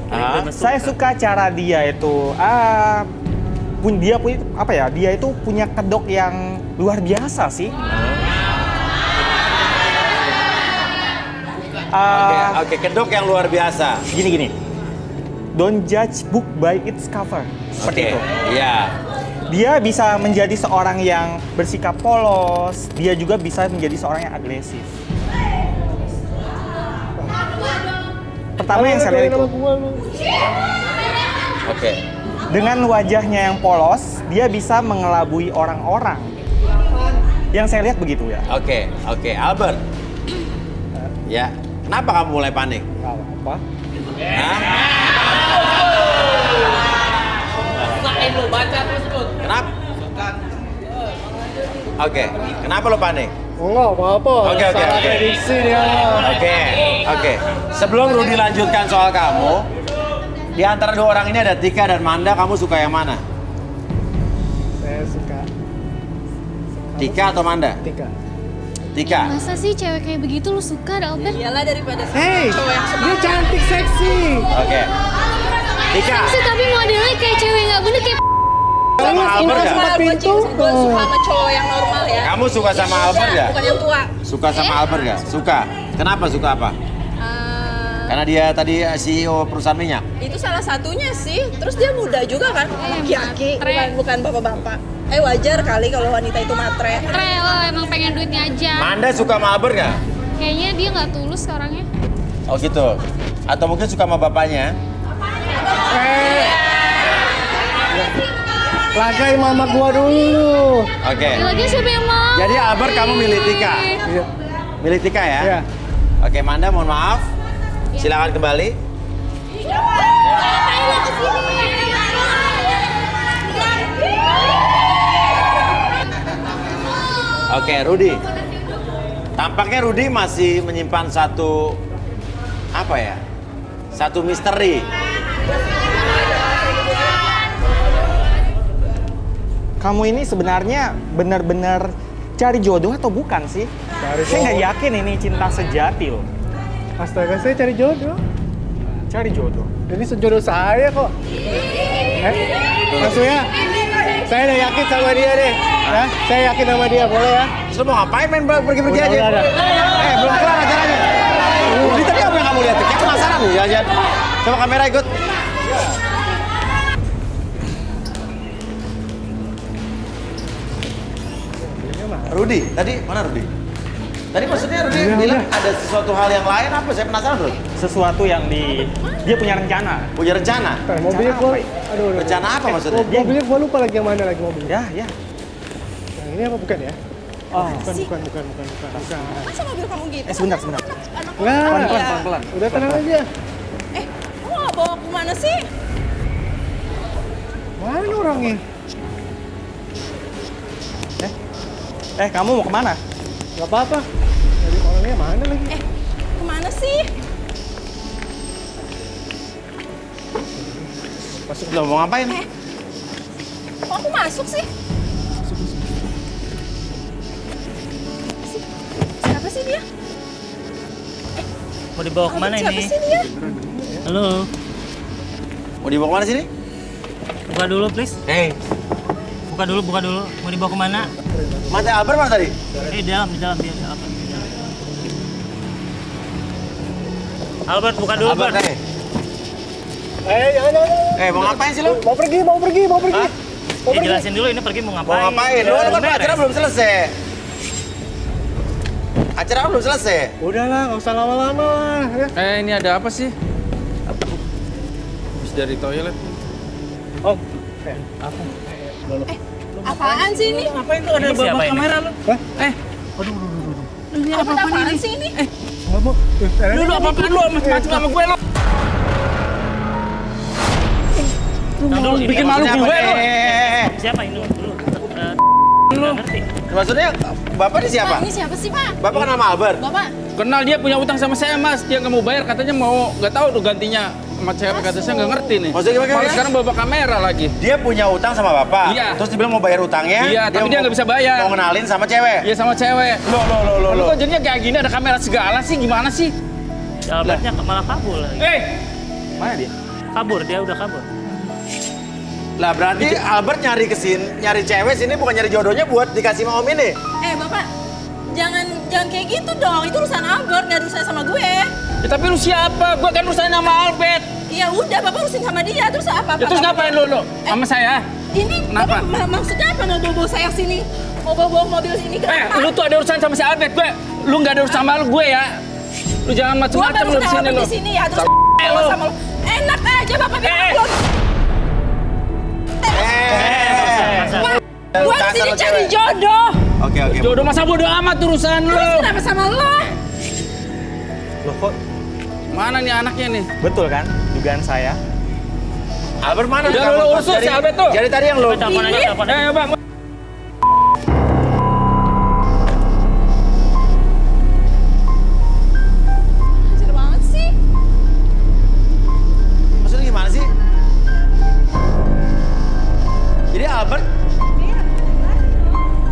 Saya suka cara dia itu dia itu punya kedok yang luar biasa sih. Oke, kedok yang luar biasa. Gini. Don't judge book by its cover. Seperti itu. Iya. Dia bisa menjadi seorang yang bersikap polos, dia juga bisa menjadi seorang yang agresif. Pertama yang saya lihat itu. Oke. Dengan wajahnya yang polos, dia bisa mengelabui orang-orang. Yang saya lihat begitu ya. Oke, Albert. Ya, kenapa kamu mulai panik? Gak apa-apa. Hah? Kenapa? Oke, kenapa lo panik? Enggak apa-apa. Oke. Salah prediksi dia. Oke. Sebelum Rudy lanjutkan soal kamu, di antara dua orang ini ada Tika dan Manda, kamu suka yang mana? Saya suka Tika atau Manda? Tika. Masa sih cewek kayak begitu lu suka, Albert? Iyalah daripada Hey, dia cantik seksi. Oke. Tika. Seksi tapi modelnya kayak cewek nggak bener kayak Sama Albert nggak? Gue suka sama cowok yang normal ya. Kamu suka sama Albert nggak? Bukan yang tua. Suka sama Albert nggak? Suka. Kenapa suka apa? Karena dia tadi CEO perusahaan minyak. Itu salah satunya sih. Terus dia muda juga kan? Laki-laki, bukan bapak-bapak. Wajar kali kalau wanita itu matre. Matre lo emang pengen duitnya aja. Manda suka sama Albert nggak? Kayaknya dia nggak tulus orangnya. Oh gitu. Atau mungkin suka sama bapaknya? Lagai mama gua dulu. Oke. Lagi siapa yang mau? Jadi Albert kamu milih Tika? Iya. Milih Tika ya? Iya. Oke, Manda mohon maaf. Silakan kembali. Oke, Rudy. Tampaknya Rudy masih menyimpan satu satu misteri. Kamu ini sebenarnya benar-benar cari jodoh atau bukan sih? Saya nggak yakin ini cinta sejati loh. Astaga, saya cari jodoh. Cari jodoh? Ini sejodoh saya kok. Maksudnya, saya udah yakin sama dia deh. Ya, saya yakin sama dia, boleh ya? Terus mau ngapain main pergi-pergi aja? Udah. Belum kelar acaranya. Rudy tadi apa yang kamu lihat? Kayak penasaran nih, jalan-jalan. Coba kamera ikut. Rudy, tadi mana Rudy? Tadi maksudnya Rudy bilang ada sesuatu hal yang lain apa? Saya penasaran Rudy. Sesuatu yang dia punya rencana. Punya rencana? Mobilnya gua, aduh. Rencana apa maksudnya? Mobilnya gua lupa lagi yang mana lagi mobilnya. Ya. Yang ini apa bukan ya? Oh. Bukan. Masa mobil kamu gitu? Sebentar. Enggak. Pelan-pelan. Udah tenang aja. Kamu nggak bawa ke mana sih? Mana orangnya? Kamu mau kemana? Gak apa-apa. Jadi orangnya mana lagi? Kemana sih? Masuk belum mau ngapain? Kok aku masuk sih? Siapa sih dia? Mau dibawa kemana Siapa ini? sih dia? Halo, Mau dibawa kemana sini? buka dulu please. Hey, Buka dulu. Mau dibawa kemana? Mata Albert mana tadi? Di dalam dia. Albert, buka dulu, Albert, Albert. Jangan. Mau ngapain sih lu? Mau pergi. Hah? Jelasin dulu ini pergi mau Mau ngapain. ngapain? Lu kan Beres. acara belum selesai. Acara belum selesai. Udahlah, nggak usah lama-lama lah. Ya. Ini ada apa sih? Habis dari toilet. Oh, Apaan sih ini? Ngapain tuh ada bawa kamera lu? Hah? Ini Apaan sih ini? Ngomong. Lu apa-apaan lu macam sama gue lu? Bikin malu gue lu. Siapa ini lu? Lu ngerti. Maksudnya Bapak ini siapa? Ini siapa sih, Pak? Bapak kenal sama Albert? Bapak, Kenal, dia punya utang sama saya, Mas. Dia nggak mau bayar, katanya mau nggak tahu tuh gantinya sama cewek, kata saya nggak ngerti nih. Maksudnya gimana? Malah sekarang bawa kamera lagi. Dia punya utang sama Bapak. Iya. Terus dia bilang mau bayar utangnya. Iya, tapi dia nggak bisa bayar. Mau kenalin sama cewek. Iya, sama cewek. Loh. Tapi kok jadinya kayak gini, ada kamera segala sih, gimana sih? Albertnya malah kabur lagi. Mana dia? Kabur, dia udah kabur. Lah berarti Albert nyari nyari cewek sini bukan nyari jodohnya buat dikasih sama Om ini. Bapak, jangan kayak gitu dong. Itu urusan Albert, nggak urusan sama gue. Ya, tapi lu siapa? Gue kan urusan sama Albert. Ya udah, Bapak urusin sama dia. Terus apa? Ya terus ngapain lu? Sama saya? Ini Kenapa? Bapak maksudnya apa mau bawa saya sini? Mau bawa mobil sini kenapa? Lu tuh ada urusan sama si Albert, gue. Lu nggak ada urusan sama gue ya. Lu jangan macem-macem lu di sini lu. Di sini ya, terus sama lu. Enak aja Bapak bilang lu. Gue kesini cari jodoh. Oke. Jodoh masa bodo amat urusan lu. Terus kenapa sama lo? Loh kok Mana nih anaknya nih? betul kan dugaan saya? Albert mana? Udah lu urus si Albert tuh. Jadi tadi yang lu. Telepon aja. Bang. Hajar banget sih. Maksudnya gimana sih?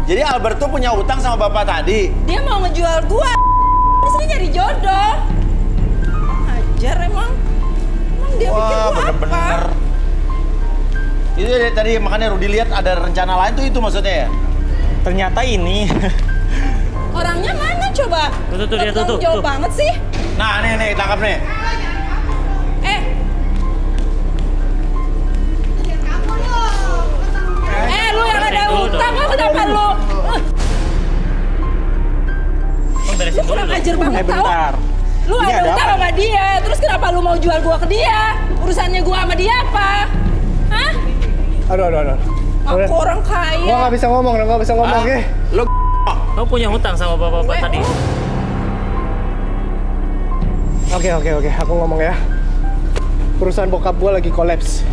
Jadi Albert tuh punya utang sama bapak tadi. Dia mau ngejual gua. Di sini nyari jodoh. Hajar emang. Emang dia pikir gua bener-bener. apa? Itu tadi makanya Rudy lihat ada rencana lain tuh itu maksudnya ya? Ternyata ini. Orangnya mana coba? Tuh, dia tuh. Jauh banget sih. Nah, nih tangkap nih. Lu yang ada utang, lu kenapa lu? Lu kurang ajar banget tau. Lu ada utang sama dia, terus kenapa lu mau jual gua ke dia? Urusannya gua sama dia apa? Hah? Aduh. Aku orang kaya. Gua nggak bisa ngomong, ya. Lu punya hutang sama bapak-bapak tadi? Oke, aku ngomong ya. Perusahaan bokap gua lagi kolaps.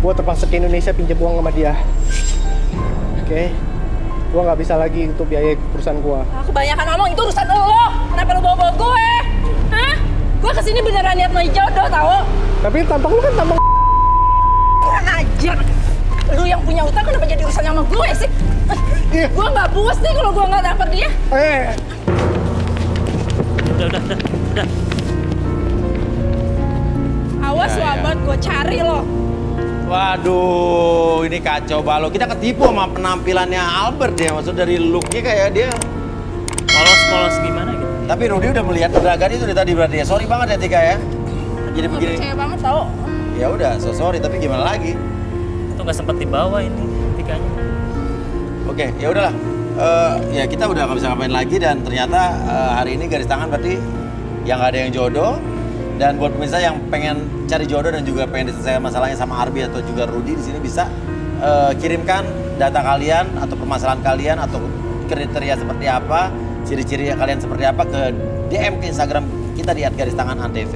Gua terpaksa ke Indonesia pinjam uang sama dia. Oke. Gua nggak bisa lagi untuk biaya perusahaan gua. Kebanyakan ngomong, itu urusan lo. Kenapa lu bawa-bawa gue? Hah? Gua kesini beneran niat mau jodoh tau. Tapi tampang lu kan tampang kurang ajar. Lu yang punya utang kenapa jadi urusan sama gue sih? Gua nggak puas nih kalau gua nggak dapet dia. Udah. Awas lo Abad, gue cari lo. Waduh, ini kacau balau. Kita ketipu sama penampilannya Albert ya. Maksud dari looknya kayak dia polos gimana gitu. Tapi Rudy udah melihat pergerakan itu dari tadi berarti ya. Sorry banget ya Tika ya. Jadi Gak begini. percaya banget tau. Ya udah, sorry tapi gimana lagi? Itu nggak sempat dibawa ini tikanya. Oke, ya udahlah. Ya kita udah nggak bisa ngapain lagi dan ternyata hari ini garis tangan berarti yang nggak ada yang jodoh. Dan buat pemirsa yang pengen cari jodoh dan juga pengen diselesaikan masalahnya sama Arbi atau juga Rudy di sini bisa kirimkan data kalian atau permasalahan kalian atau kriteria seperti apa, ciri-ciri kalian seperti apa ke DM ke Instagram kita di @garistanganantv.